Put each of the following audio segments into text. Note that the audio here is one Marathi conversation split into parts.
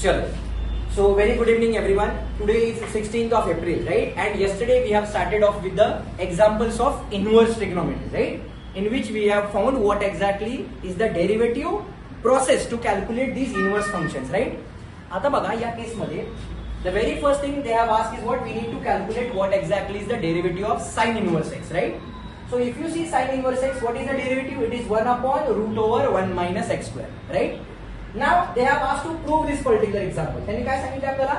Chalo. So very good evening everyone. Today is 16th of April, right? And yesterday we have started off with the examples of inverse trigonometry, right? In which we have found what exactly is the derivative process to calculate these inverse functions, right? आता बघा या केस मध्ये the very first thing they have asked is what we need to calculate what exactly is the derivative of sin inverse x, right? So if you see sin inverse x, what is the derivative? It is 1 upon root over 1 minus x square, right? Now they have asked to prove this particular example. त्यांनी काय सांगितलं आपल्याला?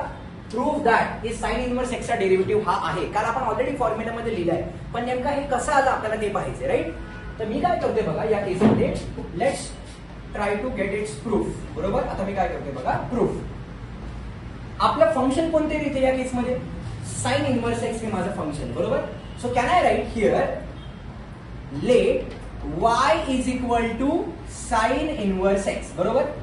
Prove that is sin inverse x चा डेरिव्हेटिव्ह हा आहे. कारण आपण ऑलरेडी फॉर्म्युला मध्ये लिहिलाय. पण नेमका हे कसं आलं आपल्याला ते पाहायचे, राईट? तर मी काय करते बघा या केस मध्ये let's try to get its proof. बरोबर? आता मी काय करते बघा प्रूफ. आपलं फंक्शन कोणते इथे या केस मध्ये? sin inverse x हे माझं फंक्शन, बरोबर? So can I write here let y is equal to sin inverse x, बरोबर?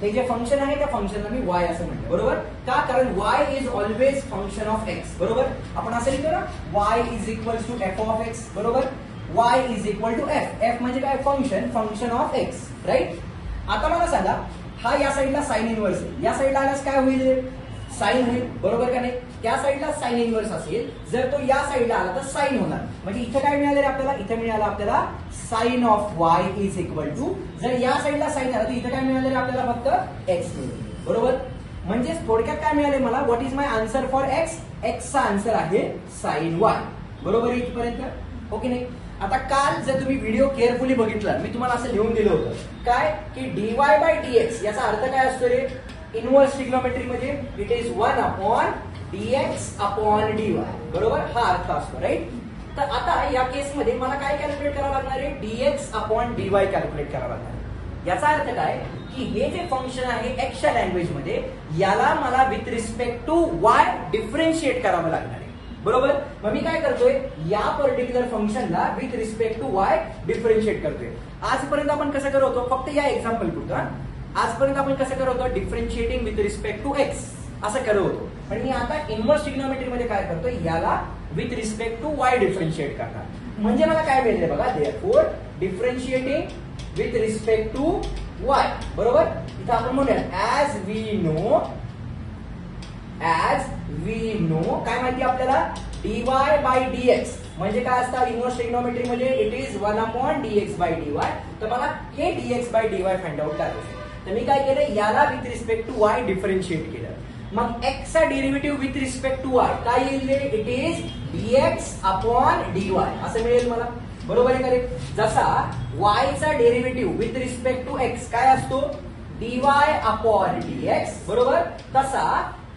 हे जे फंक्शन आहे त्या फंक्शनला मी y असं म्हणतो, बरोबर? का? कारण y is always function of x, बरोबर? आपण असं लिहितो ना y is equal to f of x, बरोबर? y is equal to f. f म्हणजे काय? Function of x, right? आता मला सांगा हा या साईडला साइन इनवर्स आहे, या साईडला आल्यास काय होईल? साइन होईल, बरोबर का नाही? त्या साईडला साइन इनवर्स असेल, जर तो या साईडला आला तर साइन होणार. म्हणजे इथे काय मिळालं आपल्याला? इथे मिळालं आपल्याला sine of y is equal to, जर या साईडला साइन आला तर इथे काय मिळालं आपल्याला? फक्त x मिळालं, बरोबर? म्हणजे थोडक्यात काय मिळाले मला? What is my answer for x? x चा आन्सर आहे साइन y, बरोबर? इथपर्यंत ओके नाही? आता काल जर तुम्ही व्हिडिओ केअरफुली बघितला, मी तुम्हाला असं लिहून दिलं होतं काय की dy बाय dx याचा अर्थ काय असतो रे? इनवर्स ट्रिग्नोमेट्री मध्ये it is 1 upon dx upon dy, बरोबर? हा अर्थ असतो, राईट? तर आता या केस मध्ये मला काय कॅल्क्युलेट करावं लागणार आहे? dx अपॉन dy कॅल्क्युलेट करावं लागणार आहे. याचा अर्थ काय की हे जे फंक्शन आहे x च्या लँग्वेज मध्ये याला मला with respect to y differentiate करावं लागणार आहे, बरोबर? मग मी काय करतोय? या पर्टिक्युलर फंक्शनला with respect to y differentiate करतोय. आजपर्यंत आपण कसं करत होतो? फक्त या एक्झाम्पल पुरतं आजपर्यंत आपण कसं करत होतो? Differentiating with respect to x असं करत होतो. पण मी आता इनवर्स ट्रिग्नोमेट्री मध्ये काय करतोय? याला with respect to y differentiate करणार. म्हणजे मला काय मिळेल बघा? Therefore differentiating with respect to y, बरोबर? इथं आपण म्हणूया ऍज वी नो काय माहिती आपल्याला? dy बाय dx म्हणजे काय असतं इनवर्स ट्रिग्नोमेट्री मध्ये? It is 1 upon dx by dy. तर मला हे dx by dy find out करायचं. तर मी काय केलं? याला with respect to y differentiate केलं. मग x चा derivative with respect to y काय येईल? It is dx upon dy असं मिळेल मला, बरोबर आहे का रे? जसा y चा derivative with respect to x काय असतो? dy अपॉन dx, बरोबर? तसा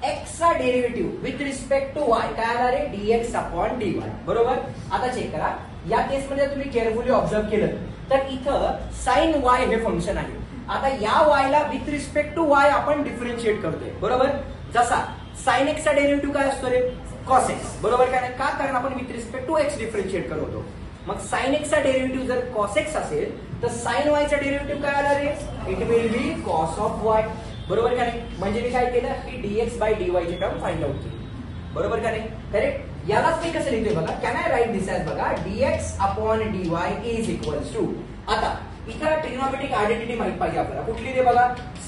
x चा derivative with respect to y काय आला रे? dx अपॉन dy, बरोबर? आता चेक करा या केस मध्ये तुम्ही केअरफुली ऑब्झर्व केलं तर इथं साइन y हे फंक्शन आहे. आता या y ला विथ रिस्पेक्ट टू y आपण डिफरन्शिएट करतोय, बरोबर? जसा साइन x चा डेरिव्हेटिव्ह काय असतो रे? cos x, बरोबर का नाही? का? कारण आपण with respect to x differentiate करत होतो. मग साइन x चा डेरिव्हेटिव्ह जर cos x असेल तर साइन y चा डेरिव्हेटिव्ह काय आला रे? It will be cos of y, बरोबर का नाही? म्हणजे मी काय केलं की dx बाय dy ची टर्म फाइंड आउट केली, बरोबर का नाही? करेक्ट? यालाच मी कसं लिहितोय बघा? Can I write this as बघा dx upon dy is equals to, आता इथं ट्रिग्नोमेट्रिक आयडेंटिटी माहित पाहिजे आपल्याला. कुठली रे बघा?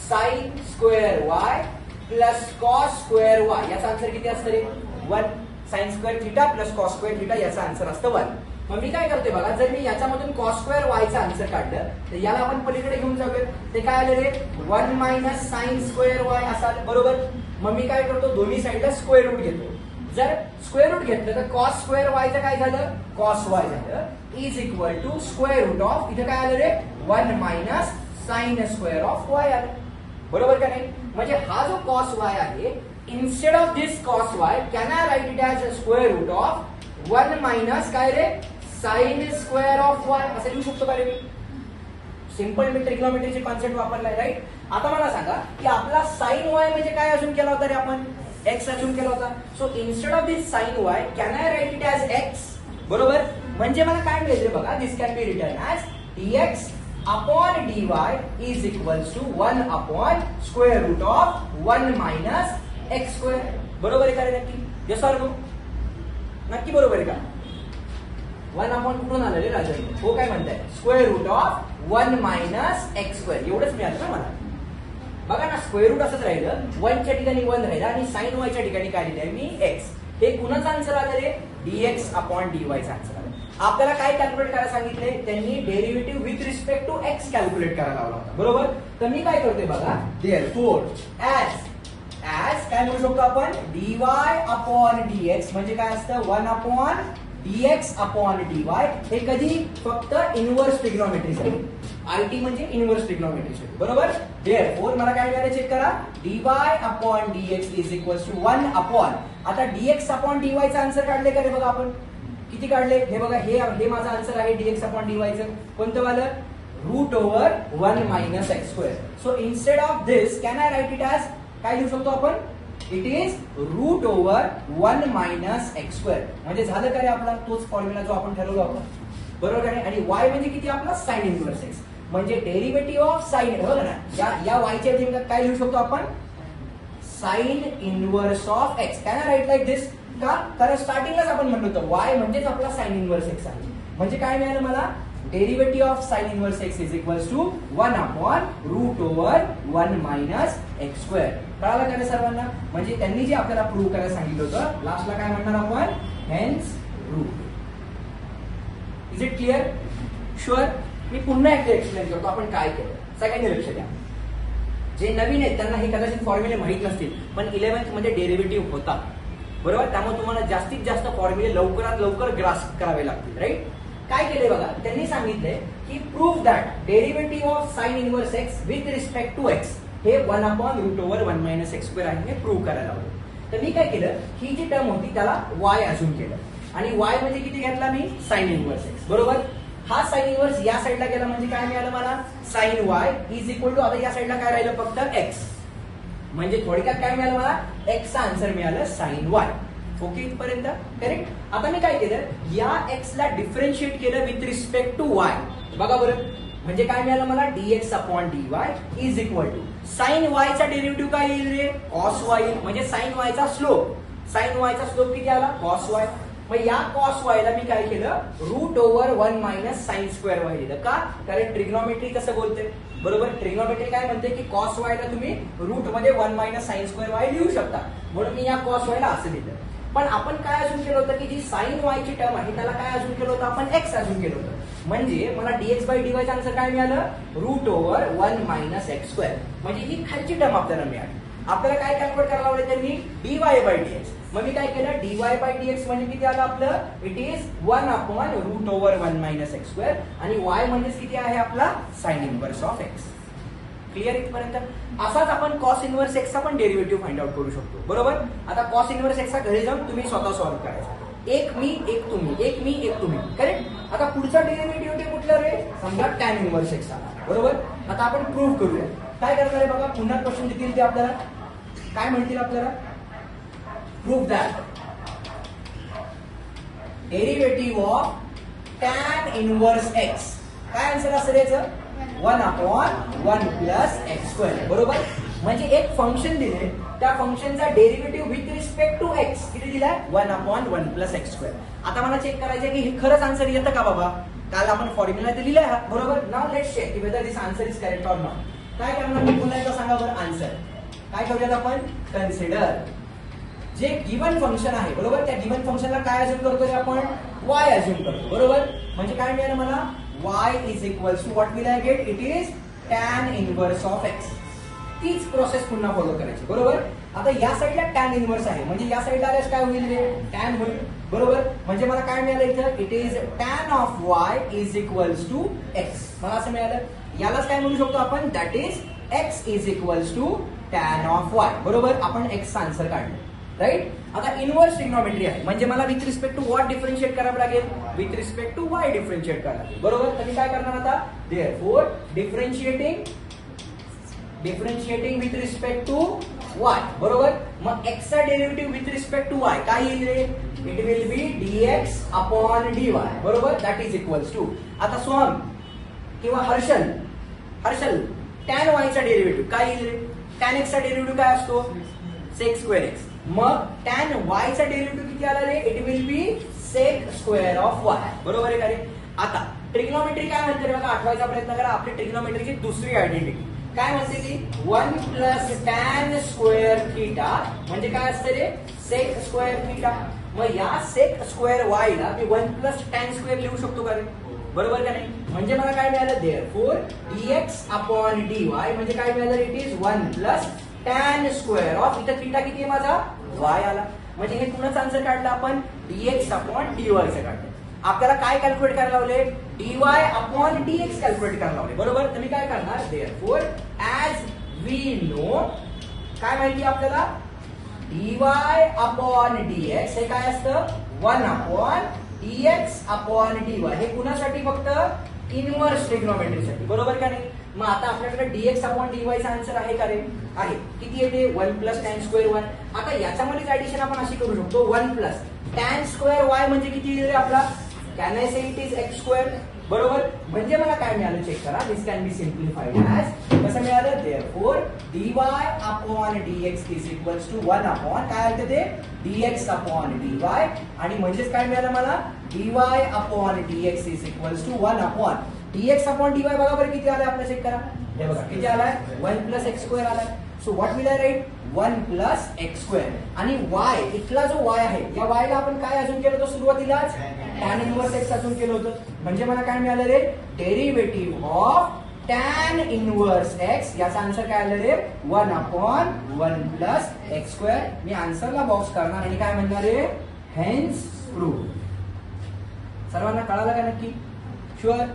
Sign square y plus cos square y याचा आन्सर किती असतं रे? 1. Sine square theta plus cos square theta याचा आन्सर असतं 1. मग मी काय करते बघा? जर मी याच्यामधून कॉस स्क्वेअर y चा आन्सर काढलं तर याला आपण पलीकडे घेऊन जाऊया. ते काय आलं रे? 1 मायनस साइन स्क्वेअर y असं आलं, बरोबर? मग मी काय करतो? दोन्ही साईडला स्क्वेअर रूट घेतो. जर स्क्वेअर रूट घेतलं तर कॉस स्क्वेअर y चं काय झालं? कॉस y झालं is equal to square root of इथे काय आलं रे? 1 minus sine square of y आलं, बरोबर का नाही? म्हणजे हा जो कॉस y आहे instead of this cos y can I write it as square root of 1 minus काय रे? साइन स्क्वेअर ऑफ y असं लिहू शकतो का रे? मी सिंपल मी ट्रिग्नोमेट्रीचे कॉन्सेप्ट वापरलाय, राईट? आता मला सांगा की आपला साइन y म्हणजे काय अजून केला होता रे आपण? x अजून केला होता. So instead of this sine y can I write it as x, बरोबर? म्हणजे मला काय मिळेल बघा? This can be written as dx upon dy is equals to 1 upon square root of 1 minus x square, बरोबर आहे का रे? नक्की येस ऑर नो? नक्की बरोबर आहे का? 1 अपॉन कुठून आलं रे राजा? हो काय म्हणताय? Square root of 1 minus x square एवढंच मिळालं ना मला. बघा ना, स्क्वेअर रूट असंच राहिलं, 1च्या ठिकाणी 1 राहिला आणि साइन वायच्या ठिकाणी काय लिहिलंय मी x. हे कुणाचं आन्सर आलं रे? dx अपॉन dy चा आन्सर आलं. आपल्याला काय कॅल्क्युलेट करायला सांगितले? त्यांनी derivative with respect to x calculate करायला लावला होता, बरोबर. तर मी काय करतोय बघा, देअरफोर ऍज काय म्हणू शकतो आपण? dy अपॉन dx म्हणजे काय असतं? 1 अपॉन dx अपॉन dy. हे कधी? फक्त इनव्हर्स ट्रिग्नोमेट्रीसाठी. आयटी म्हणजे इनव्हर्स ट्रिग्नोमेट्रीसाठी, बरोबर. देअरफोर मला काय मिळालं चेक करा, dy upon dx is equals to 1 upon. आता dx अपॉन dy चा आन्सर काढले का रे? बघा आपण किती काढले हे बघा. हे माझा आन्सर आहे dx अपॉन dy चं. कोणतं वालं? Root over 1 minus x square. So instead of this can I write it as काय लिहू शकतो आपण? It is root over 1 minus x square. म्हणजे झालं का रे आपला तोच फॉर्म्युला जो आपण ठरवलो आपण, बरोबर आहे. आणि y म्हणजे किती आपला? Sine inverse x. म्हणजे डेरिव्हेटिव्ह ऑफ साइन, बरोबर ना. या y च्या ऐवजी काय लिहू शकतो आपण? Sine inverse of x. Can I write like this? का? कारण स्टार्टिंगलाच आपण म्हणलो होतो y म्हणजेच आपला साइन इनव्हर्स x आहे. म्हणजे काय मिळालं मला? Derivative of sine inverse x is equals to 1 upon root over 1 minus x square. कळालं का रे सर्वांना? म्हणजे त्यांनी जे आपल्याला प्रूव्ह करायला सांगितलं होतं, लास्टला काय म्हणणार आपण? Hence root. Is it clear? Sure? मी पुन्हा एकदा एक्सप्लेन करतो आपण काय केलं. सगळ्यांनी लक्ष द्या. जे नवीन आहेत त्यांना हे कदाचित फॉर्म्युले माहित नसतील, पण 11th मध्ये डेरिव्हेटिव्ह होता, बरोबर. त्यामुळे तुम्हाला जास्तीत जास्त फॉर्म्युले लवकरात लवकर ग्रास्प करावे लागतील, राईट. काय केले बघा, त्यांनी सांगितले की prove that derivative of sine inverse x with respect to x हे 1 upon root over 1 minus x square आहे, हे प्रूव्ह करायला हवं. तर मी काय केलं, ही जी टर्म होती त्याला y अजून केलं आणि y म्हणजे किती घेतला मी? साइन इनव्हर्स x, बरोबर. हा साइन इनव्हर्स या साईडला गेला म्हणजे काय मिळालं मला? Sine y is equal to, आता या साईडला काय राहिलं? फक्त x. म्हणजे थोडक्यात काय मिळालं मला? x चा आन्सर मिळालं साइन y. ओके, इथपर्यंत करेक्ट. आता मी काय केलं, या x ला डिफरन्शिएट केलं विथ रिस्पेक्ट टू y. बघा बरं, म्हणजे काय मिळालं मला? dx upon dy is equal to sine y चा डेरिव्हेटिव्ह काय येईल रे? Cos y. म्हणजे साइन y चा स्लोप, साइन y चा स्लोप किती आला? Cos y. मग या कॉस y ला मी काय केलं? Root over 1 minus sine square y लिहिलं. का? कारण ट्रिग्नोमेट्री कसं बोलते, बरोबर. ट्रिग्नोमेट्री काय म्हणते की कॉस y ला तुम्ही रूट मध्ये 1 मायनस साइन स्क्वेअर y लिहू शकता, म्हणून मी या कॉस y ला असं लिहिलं. पण आपण काय अजून केलं होतं की जी साइन y ची टर्म आहे त्याला काय अजून केलं होतं आपण? x अजून केलं होतं. म्हणजे मला dx बाय dy चा आन्सर काय मिळालं? Root over 1 minus x square. म्हणजे ही खालची टर्म आपल्याला मिळाली. आपल्याला काय कॅल्क्युलेट करायला लावलं त्यांनी? dy by dx. मग मी काय केलं? dy बाय dx म्हणजे किती आलं आपलं? It is 1 upon root over 1 minus x square आणि y म्हणजे किती आहे आपला? Sine inverse of x. Clear इथपर्यंत? असाच आपण कॉस इनव्हर्स x चा पण डेरिव्हेटिव्ह फाइंड आउट करू शकतो, बरोबर. आता कॉस इनव्हर्स x चा घरी जाऊन तुम्ही स्वतः सॉल्व्ह करायचा. एक मी एक तुम्ही, एक मी एक तुम्ही, करेक्ट. आता पुढचा डेरिव्हेटिव्ह ते कुठलं रे? समजा टॅन इनव्हर्स x चा, बरोबर. आता आपण प्रूव्ह करूया. काय करणार आहे बघा, पुन्हा क्वेश्चन देतील ते आपल्याला. काय म्हणतील आपल्याला? Prove that derivative of tan inverse x. काय आन्सर असेल याचं? 1 अपॉन 1 प्लस एक्स स्क्वेअर, बरोबर. म्हणजे एक फंक्शन दिले, त्या फंक्शनचा derivative with respect to x किती दिलाय? 1 अपॉन 1 प्लस एक्स स्क्वेअर. आता मला चेक करायचं की हे खरंच आन्सर येतं का बाबा? काल आपण फॉर्म्युला ते लिहिलाय, बरोबर. Now let's check whether this answer is correct or not. काय करणार मी पुन्हा एकदा सांगा बरं आन्सर. काय करूयात आपण? कन्सिडर जे गिवन फंक्शन आहे, बरोबर. त्या गिवन फंक्शनला काय अज्युम करतोय आपण? y अज्युम करतो, बरोबर. म्हणजे काय मिळालं मला? y is equals to what will I get? It is tan inverse of x. तीच प्रोसेस पुन्हा फॉलो करायची, बरोबर. आता या साईडला tan इनव्हर्स आहे, म्हणजे या साईडला आल्यास काय होईल रे? tan होईल, बरोबर. म्हणजे मला काय मिळालं इथं? It is tan of y is equals to x. मला असं मिळालं. यालाच काय म्हणू शकतो आपण? That is x is equals to tan of y, बरोबर. आपण x चा आन्सर काढलं, राईट. आता इनव्हर्स ट्रिग्नोमेट्री आहे, म्हणजे मला with respect to what differentiate करावं लागेल? With respect to y differentiate करावं लागेल, बरोबर. तर मी काय करणार आता? Therefore differentiating with respect to y, बरोबर. मग x चा derivative with respect to y काय येईल रे? It will be dx upon dy, बरोबर. That is equals to. आता सोहम किंवा हर्षल tan y चा डेरिव्हेटिव्ह काय येईल रे? tan x चा डेरिव्हेटिव्ह काय असतो? sec square x. मग tan y चा डेरिव्हेटिव्ह किती आला रे? It will be sec square of y, बरोबर आहे का रे? आता ट्रिग्नोमेट्री काय म्हणते बघा, आठवायचा प्रयत्न करा. आपली ट्रिग्नोमेट्रीची दुसरी आयडेंटिटी काय म्हणते ती 1 प्लस टॅन स्क्वेअर थिटा म्हणजे काय असतं रे सेक स्क्वेअर थिटा. मग या सेक स्क्वेअर वाय ला मी 1 प्लस टॅन स्क्वेअर लिहू शकतो का रे, बरोबर का नाही. म्हणजे मला काय मिळालं देअरफॉर dx अपॉन dy म्हणजे काय मिळालं it is 1 plus tan square of इथं थिटा किती आहे माझा y आला. म्हणजे हे कुणाचं आन्सर काढलं आपण dx अपॉन dy चं काढलं. आपल्याला काय कॅल्क्युलेट करायला लावले dy अपॉन dx कॅल्क्युलेट करायला लावले, बरोबर. तर मी काय करणार देअरफॉर ऍज वी नो काय माहिती आपल्याला dy अपॉन dx हे काय असतं 1 अपॉन dx अपॉन dy. हे कुणासाठी फक्त इनव्हर्स ट्रिग्नोमेट्री साठी, बरोबर का नाही. मग आता आपल्याकडे dx अपॉन dy चा आन्सर आहे का रे, आहे. किती येते 1 प्लस टॅन स्क्वेअर 1. आता याच्यामध्येच ऍडिशन आपण अशी करू शकतो 1 प्लस टॅन स्क्वेअर y म्हणजे किती रे आपला can I say it is x square, बरोबर. म्हणजे मला काय मिळालं चेक करा. This can be simplified as कसं मिळालं therefore dy upon dx is equals to 1 upon काय आलं ते dx अपॉन dy आणि म्हणजेच काय मिळालं मला dy upon dx is equals to 1 upon dx upon dy बघा बरं किती आलाय आपल्याला चेक करा. हे बघा किती आलाय 1 प्लस x स्क्वेअर आलाय. So what will I write 1 plus x square आणि y इथला जो y आहे या y ला आपण काय अजून केलं होतं सुरुवातीलाच tan इनव्हर्स x अजून केलं होतं. म्हणजे मला काय मिळालं रे derivative of tan inverse x याचा आन्सर काय आलं रे 1 अपॉन 1 प्लस x स्क्वेअर. मी आन्सरला बॉक्स करणार आणि काय म्हणणार रे हेन्स प्रूव्ह. सर्वांना कळालं का नक्की शुअर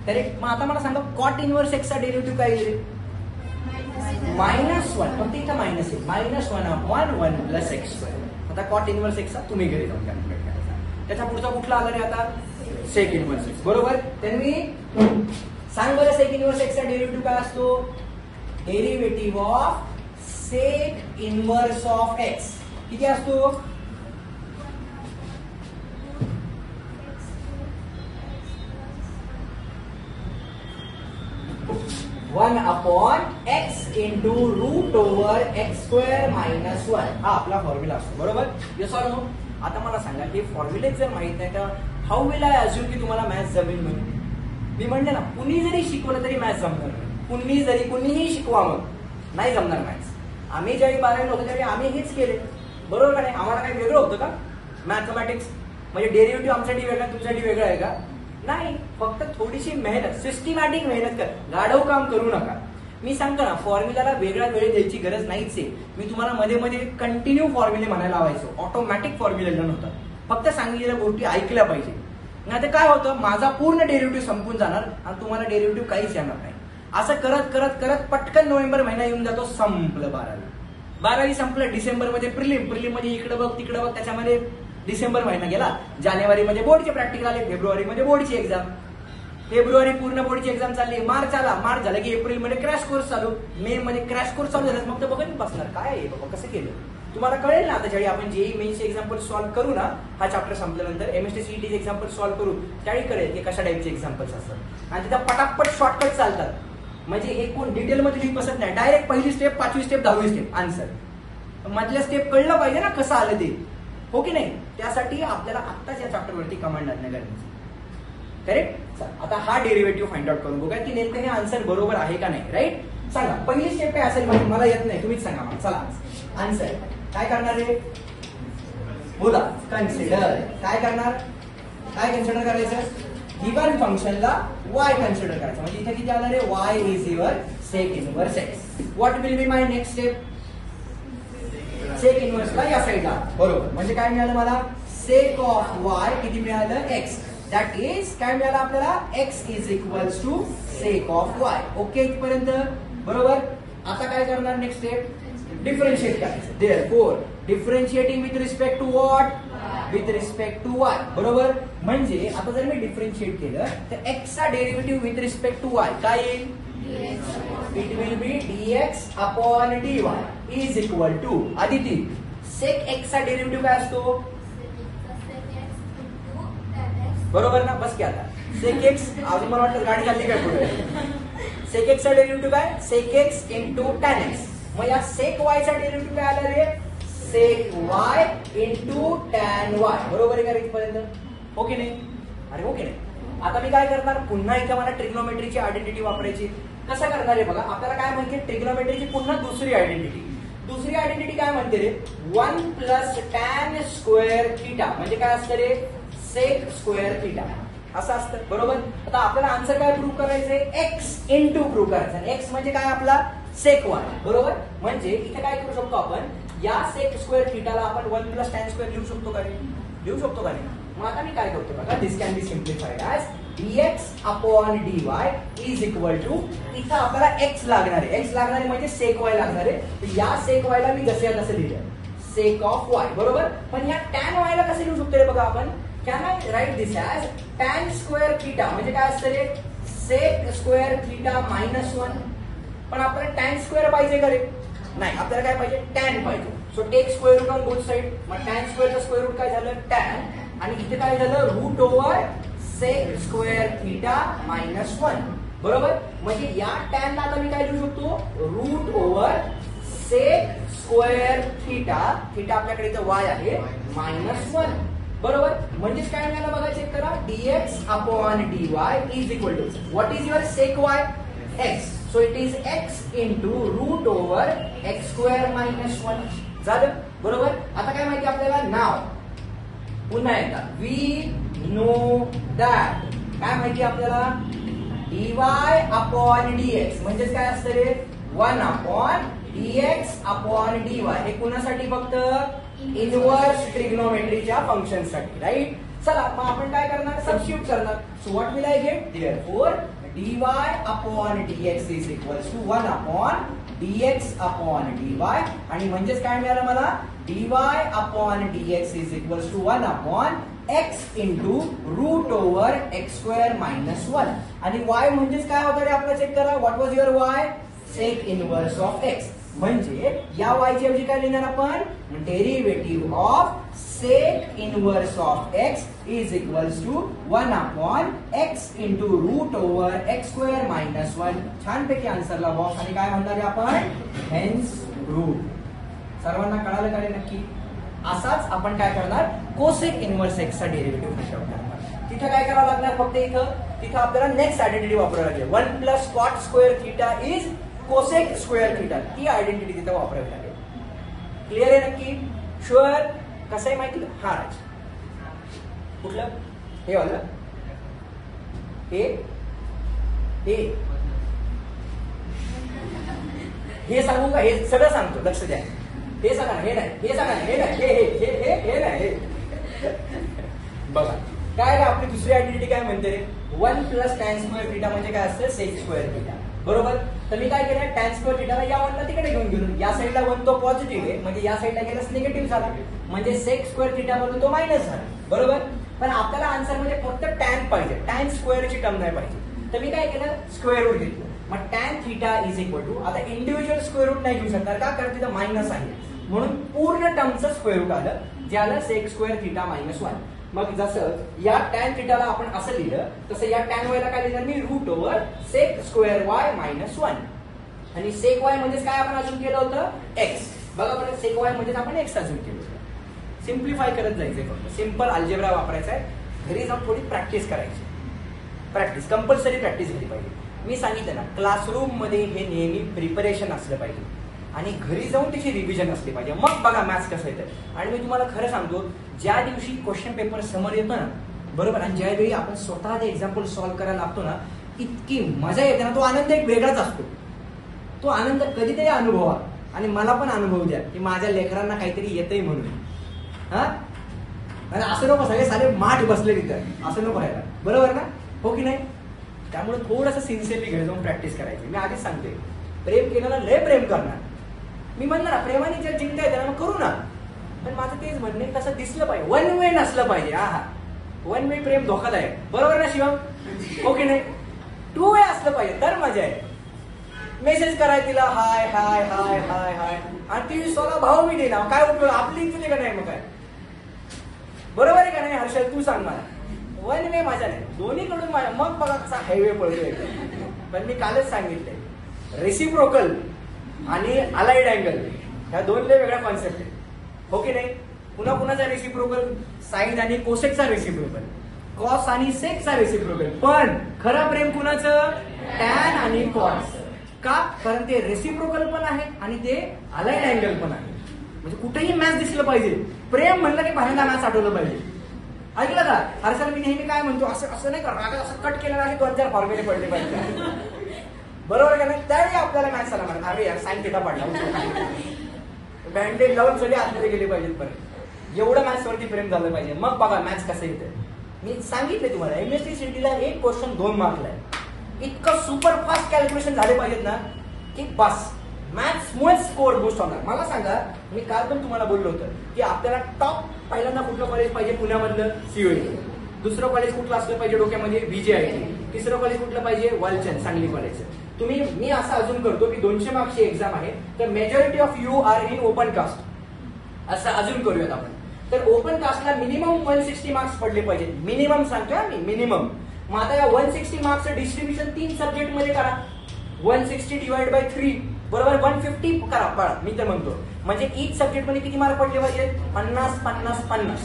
करेक्ट. मग आता मला सांगा कॉट इनव्हर्स x चा डेरिव्हेटिव्ह काय येईल -1 फक्त इथं मायनस आहे -1 अपॉन 1 प्लस x स्क्वेअर. आता कॉट इनव्हर्स x चा तुम्ही घरी जाऊन कॅल्क्युलेट करायचा. त्याचा पुढचा कुठला आला रे आता सेक इनव्हर्स x, बरोबर. तर मी सांग बरं सेक इनव्हर्स x चा डेरिव्हेटिव्ह काय असतो derivative of sec inverse of x किती असतो 1 upon x into root over x square minus 1 हा आपला फॉर्म्युला असतो, बरोबर. Yes or no. आता मला सांगा हे फॉर्म्युले जर माहित नाही तर हाऊ विल आय अज्युम की तुम्हाला मॅथ्स जमेल म्हणून. मी म्हणले ना कुणी जरी शिकवलं तरी मॅथ्स जमणार नाही. कुणीही शिकवा मग नाही जमणार मॅथ्स. आम्ही ज्यावेळी 12वी होतो त्यावेळी आम्ही हेच केले, बरोबर का नाही. आम्हाला काही वेगळं होतं का मॅथमॅटिक्स म्हणजे डेरिव्हेटिव्ह आमच्यासाठी वेगळा तुमच्यासाठी वेगळं आहे का नाही. फक्त थोडीशी मेहनत सिस्टमॅटिक मेहनत कर, गाढव काम करू नका. मी सांगतो ना फॉर्म्युलाला वेगळा वेळ द्यायची गरज नाहीच आहे. मी तुम्हाला मध्ये मध्ये कंटिन्यू फॉर्म्युले म्हणायला लावायचो, ऑटोमॅटिक फॉर्म्युले नव्हतं. फक्त सांगितलेल्या गोष्टी ऐकल्या पाहिजे. नाही तर काय होतं माझा पूर्ण डेरिव्हेटिव्ह संपून जाणार आणि तुम्हाला डेरिव्हेटिव्ह काहीच येणार नाही. असं करत करत करत पटकन नोव्हेंबर महिना येऊन जातो, संपलं 12वी संपलं. डिसेंबरमध्ये प्रिलिम मध्ये इकडे बघ तिकडे बघ त्याच्यामध्ये डिसेंबर महिना गेला. जानेवारीमध्ये बोर्डचे प्रॅक्टिकल आले, फेब्रुवारीमध्ये बोर्डची एक्झाम, फेब्रुवारी पूर्ण बोर्डची एक्झाम चालली, मार्च आला, मार्च झाला की एप्रिलमध्ये क्रॅश कोर्स चालू, मे मध्ये क्रॅश कोर्स चालू झाला. मग तर बघत बसणार काय आहे बाबा कसं केलं तुम्हाला कळेल ना. आता ज्यावेळी आपण जेई मेन्सचे एक्झाम्पल सॉल्व्ह करू ना हा चॅप्टर संपल्यानंतर एमएसटी सीईटीचे एक्झाम्पल सॉल्व्ह करू त्यावेळी कळेल की कशा टाईपचे एक्झाम्पल्स असतात आणि तिथं पटापट शॉर्टकट चालतात. म्हणजे हे कोण डिटेलमध्ये लिहित बसत नाही, डायरेक्ट पहिली स्टेप 5वी स्टेप 10वी स्टेप आन्सर. मधल्या स्टेप कळलं पाहिजे ना कसं आलं ते, हो की नाही. त्यासाठी आपल्याला आत्ताच या चॅप्टरवरती कमांड आणणं गरजेचं. करेक्ट. आता हा डेरिव्हेटिव्ह फाइंड आउट करून बघा की नेमकं हे आन्सर बरोबर आहे का नाही. राईट. सांगा पहिली स्टेप काय असेल माहिती मला येत नाही तुम्हीच सांगा मला. चला आन्सर काय करणार रे बोला. कन्सिडर काय करणार काय कन्सिडर करायचं गिवन फंक्शनला y कन्सिडर करायचं. म्हणजे इथे किती आलं रे y is your sec inverse x. What will be my next step sec इनव्हर्सला या साईडला, बरोबर. म्हणजे काय मिळालं मला सेक ऑफ y किती मिळालं x. दॅट इज काय मिळालं आपल्याला x is equals to sec of y. Okay इथपर्यंत बरोबर. आता काय करणार नेक्स्ट स्टेप डिफरन्शिएट करायचं. Therefore differentiating with respect to what with respect to y, बरोबर. म्हणजे आता जर मी डिफरन्शिएट केलं तर x चा derivative with respect to y काय येईल it will be dx upon dy is equal to Aditi sec x चा डेरिव्हेटिव्ह काय असतो बरोबर ना. बस की आता सेक x अजून मला वाटतं गाडी चालली काय पुढे. सेक x चा डेरिव्हेटिव्ह काय सेक x इंटू टॅन x. मग या सेक y चा डेरिव्हेटिव्ह काय आला रे सेक y इंटू टॅन y, बरोबर आहे का इथपर्यंत. हो की नाही. अरे हो की नाही. आता मी काय करणार, पुन्हा इथे मला ट्रिग्नोमेट्रीची आयडेंटिटी वापरायची. कसं करणार आहे बघा, आपल्याला काय माहिती ट्रिग्नोमेट्रीची पुन्हा दुसरी आयडेंटिटी काय म्हणते रे, 1 प्लस टॅन स्क्वेअर थिटा म्हणजे काय असतं रे, सेक स्क्वेअर थिटा असं असतं. बरोबर. आता आपल्याला आन्सर काय प्रूव्ह करायचंय, एक्स इंटू प्रूव्ह करायचं. एक्स म्हणजे काय आपला सेक वाय. बरोबर. म्हणजे इथे काय करू शकतो आपण, या सेक स्क्वेअर थिटाला आपण 1 प्लस टॅन स्क्वेअर लिहू शकतो का नाही. मग आता मी काय करतो बघा, this can be simplified as dx upon dy is equal to, इथं आपल्याला x लागणार आहे म्हणजे सेक y लागणार आहे. तर या सेक y ला मी जसे तसं लिहिलं सेक ऑफ y. बरोबर. पण या टॅन y ला कसं लिहू शकतो रे बघा आपण, can I write this as tan square theta म्हणजे काय असतं रे, सेक स्क्वेअर थिटा मायनस 1. पण आपल्याला टॅन स्क्वेअर पाहिजे का रे, नाही, आपल्याला काय पाहिजे, टॅन पाहिजे. So take square root on both side. मग टॅन स्क्वेअरचं स्क्वेअर रूट काय झालं, टॅन, आणि इथे काय झालं, root over sec square theta minus 1. बरोबर. म्हणजे या टॅनला आता मी काय लिहू शकतो, root over sec square theta आपल्याकडे इथं y आहे मायनस 1. बरोबर. म्हणजेच काय मिळालं बघा, चेक करा, dx upon dy is equal to, what is your sec y, x. So it is x into root over x square minus 1 झालं. बरोबर. आता काय माहिती आपल्याला, नाव पुन्हा एकदा, वी नो दॅट, काय माहिती आपल्याला, dy अपॉन dx म्हणजेच काय असतं रे, 1 अपॉन dx अपॉन dy. हे कुणासाठी, फक्त इनवर्स ट्रिग्नोमेट्रीच्या फंक्शन साठी. राईट. चला मग आपण काय करणार, सबस्टिट्यूट करणार. So what will I get, therefore dy upon dx is equals to 1 upon dx upon dy. आणि म्हणजेच काय मिळालं मला, dy upon dx is equals to 1 upon x into root over x square minus 1. आणि y म्हणजेच काय होतं रे आपलं, चेक करा, what was your y, sec inverse of x. म्हणजे या y ची ऐवजी काय लिहिणार आपण, derivative of sec inverse of x is equals to 1 upon x into root over x square minus 1. छानपैकी आन्सरला बॉक्स. आणि काय म्हणणार आहे आपण, हेन्स रूट. सर्वांना कळालं का रे नक्की. असाच आपण काय करणार, कोसेक इनवर्स एक्स चा डेरिव्हेटिव्ह फाइंड आउट करणार. तिथे काय करावं लागणार, फक्त तिथं आपल्याला नेक्स्ट आयडेंटिटी वापरावी लागेल, 1 plus cot square theta is cosec square theta. ती आयडेंटिटी तिथे वापरावी लागेल. क्लिअर आहे नक्की, शुअर. कसं आहे माहिती, हा राज कुठलं, हे वाला, हे सांगू का, हे सगळं सांगतो, लक्ष द्या. हे सांगा, हे नाही, हे सांगा, हे नाही, हे नाही. बघा काय आपली दुसरी आयडेंटिटी काय म्हणते रे, 1 प्लस टॅन स्क्वेअर थिटा म्हणजे काय असतं, सेक स्क्वेअर थिटा. बरोबर. तर मी काय केलं, टॅन स्क्वेअर थिटाला या 1 ला तिकडे घेऊन गेलो. या साईडला 1 तो पॉझिटिव्ह आहे, म्हणजे या साईडला गेलास निगेटिव्ह झाला, म्हणजे सेक स्क्वेअर थिटा मधून तो मायनस झाला. बरोबर. पण आपल्याला आन्सर मध्ये फक्त टॅन पाहिजे, टॅन स्क्वेअरची टर्म नाही पाहिजे. तर मी काय केलं, स्क्वेअर रूट घेतलं. मग tan theta is equal to, आता इंडिव्हिज्युअल स्क्वेअर रूट नाही घेऊ शकणार का, कारण तिथं मायनस आहे, म्हणून पूर्ण टर्मचं स्क्वेअर रूट आलं, ज्याला सेक स्क्वेअर थिटा मायनस 1. मग जसं या टॅन थिटाला आपण असं लिहिलं, तसं या टॅन वायला काय लिहिलं मी, root over sec square y minus 1. आणि सेक वाय म्हणजेच काय आपण अजून केलं होतं, एक्स. बघा बरं, सेक वाय म्हणजे आपण एक्स अजून केलं होतं. सिम्प्लिफाय करत जायचंय, फक्त सिंपल अल्जेब्रा वापरायचा आहे. घरी जाऊन थोडी प्रॅक्टिस करायची, प्रॅक्टिस कंपल्सरी प्रॅक्टिस झाली पाहिजे. मी सांगितलं ना, क्लासरूम मध्ये हे नेहमी प्रिपरेशन असलं पाहिजे आणि घरी जाऊन त्याची रिव्हिजन असली पाहिजे. मग बघा मॅथ्स कसं येतं. आणि मी तुम्हाला खरं सांगतो, ज्या दिवशी क्वेश्चन पेपर समोर येतो ना, बरोबर, आणि ज्यावेळी आपण स्वतः ते एक्झाम्पल सॉल्व्ह करायला लागतो ना, इतकी मजा येते ना, तो आनंद एक वेगळाच असतो. तो आनंद कधीतरी अनुभवा, आणि मला पण अनुभव द्या की माझ्या लेकरांना काहीतरी येतंय म्हणून. हा, आणि असं नको सगळे सारे माठ बसले तिथं, असं नको राहायला. बरोबर ना, हो की नाही. त्यामुळे थोडंसं सिन्सिअरली घरी जाऊन प्रॅक्टिस करायची. मी आधीच सांगते, प्रेम केलं ना, लय प्रेम करणार. मी म्हणणार प्रेमाने जर जिंकता येतं ना, मग करू ना. पण माझं तेच म्हणणे, तसं दिसलं पाहिजे, वन वे नसलं पाहिजे. हा, वन वे प्रेम धोकादायक. बरोबर ना शिवम, हो की नाही. 2 वे असलं पाहिजे तर मजा आहे. मेसेज कराय तिला, हाय हाय हाय हाय हाय, आणि ती स्वतः भाव मी देणार, काय उपयोग, आपली तुझे का नाही, मग काय. बरोबर आहे का नाही हर्षल, तू सांग मला. वन वे माझ्या नाही, दोन्हीकडून माझ्या. मग बघा कसा हायवे पळतोय. पण मी कालच सांगितलंय, रेसिप्रोकल आणि अलाइड अँगल ह्या दोन वेगळ्या कॉन्सेप्ट आहेत, हो की नाही. पुन्हा कुणाचा रेसिप्रोकल, साइन आणि कोसेकचा रेसिप्रोकल. कॉस आणि सेकचा रेसिप्रोकल. पण खरं प्रेम कुणाचं? टॅन आणि कॉस. का? कारण ते रेसिप्रोकल पण आहे आणि ते अलाइड अँगल पण आहे. म्हणजे कुठेही मॅच दिसलं पाहिजे. प्रेम म्हणलं की पहिल्यांदा मॅच आठवलं पाहिजे. ऐकलं का? हर्षल मी नेहमी काय म्हणतो, असं असं नाही का, रागात असं कट केलं नाही, 2-4 फॉर्म्युले पडले पाहिजे. बरोबर का नाही? त्यावेळी आपल्याला मॅच झाला म्हणा, अरे यार साईन थिटा पडला, बँडेज लावून सगळे आतमध्ये गेले पाहिजेत. परत एवढं मॅच वरती प्रेम झालं पाहिजे. मग बघा मॅच कसं येतं. मी सांगितलं तुम्हाला एमएसटी सिटीला एक क्वेश्चन 2 मार्कला आहे. इतकं सुपर फास्ट कॅल्क्युलेशन झाले पाहिजेत ना की बस मॅथ्समुळे स्कोअर बूस्ट होणार. मला सांगा, मी काल पण तुम्हाला बोललो होतं की आपल्याला टॉप पहिल्यांदा कुठलं कॉलेज पाहिजे पुण्यामधलं? सीओई. दुसरं कॉलेज कुठलं असलं पाहिजे डोक्यामध्ये? VJIT. तिसरं कॉलेज कुठलं पाहिजे? वालचंद, सांगली कॉलेज. मी असं अजून करतो की 200 मार्क्सची एक्झाम आहे, तर majority of you are in open caste असं अजून करूयात आपण. तर ओपन कास्टला मिनिमम 160 मार्क्स पडले पाहिजे. मिनिमम सांगतोय मी, मिनिमम. मग आता या 160 मार्क्सचं डिस्ट्रीब्युशन 3 सब्जेक्ट मध्ये करा. 160 डिवाइड बाय 3 बरोबर 150 करा. पळा, मी तर म्हणतो म्हणजे ईच सब्जेक्ट मध्ये किती मार्क पडले पाहिजे? 50 50 50.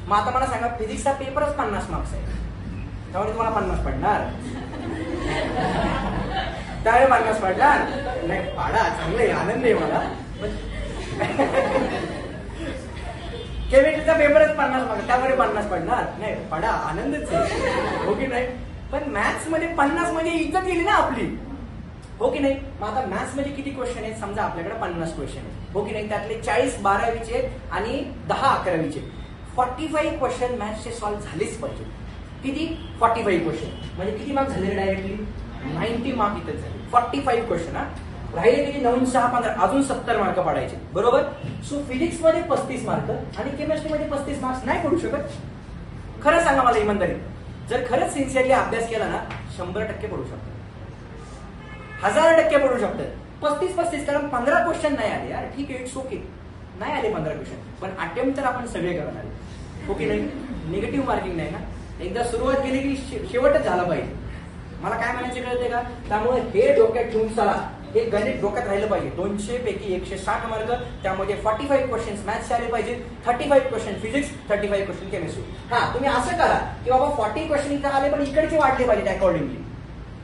मग आता मला सांगा, फिजिक्सचा पेपरच 50 मार्क्स आहे, त्यामुळे तुम्हाला 50 पडणार. त्यावेळी 50 पडणार नाही. पाडा, चांगलं आनंद आहे मला. केमिस्ट्रीचा पेपरच 50 मार्क्स, त्यामुळे 50 पडणार नाही. पाडा, आनंदच आहे, हो की नाही? पण मॅथ्स मध्ये 50 म्हणजे इज्जत गेली ना आपली, हो की नाही? मग आता मॅथ्स मध्ये किती क्वेश्चन आहेत? समजा आपल्याकडे 50 क्वेश्चन आहेत, हो की नाही? त्यातले 40 12वीचे आणि 10 11वीचे. 45 क्वेश्चन मॅथ्सचे सॉल्व्ह झालेच पाहिजे. किती? 45 क्वेश्चन. म्हणजे किती मार्क्स झाले डायरेक्टली? 90 मार्क इथं झाले. 45 क्वेश्चन. हा राहिले किती? 9 6 15, अजून 70 मार्क पाडायचे, बरोबर? सो फिजिक्स मध्ये 35 मार्क आणि केमिस्ट्री मध्ये 35 मार्क्स नाही पडू शकत? खरं सांगा मला इमानदारी, जर खरंच सिन्सिअरली अभ्यास केला ना 100% पडू शकतात, 1000% पडू शकतात. 35 कारण 15 क्वेश्चन नाही आले यार, ठीक आहे, इट्स ओके, नाही आले 15 क्वेश्चन, पण अटेम्प्ट तर आपण सगळे करणार आहे, हो की नाही? निगेटिव्ह मार्किंग नाही ना. एकदा सुरुवात केली की शेवटच झाला पाहिजे. मला काय म्हणायचे कळते का? त्यामुळे हे डोक्यात ठेवून चला, हे गणित डोक्यात राहिलं पाहिजे. 200 पैकी 160 मार्क, त्यामध्ये 45 क्वेश्चन मॅथ्सचे आले पाहिजे, 35 क्वेश्चन फिजिक्स, 35 क्वेश्चन केमिस्ट्री. हा, तुम्ही असं करा की बाबा 40 क्वेश्चन इथं आले पण इकडचे वाढले पाहिजेत अकॉर्डिंगली.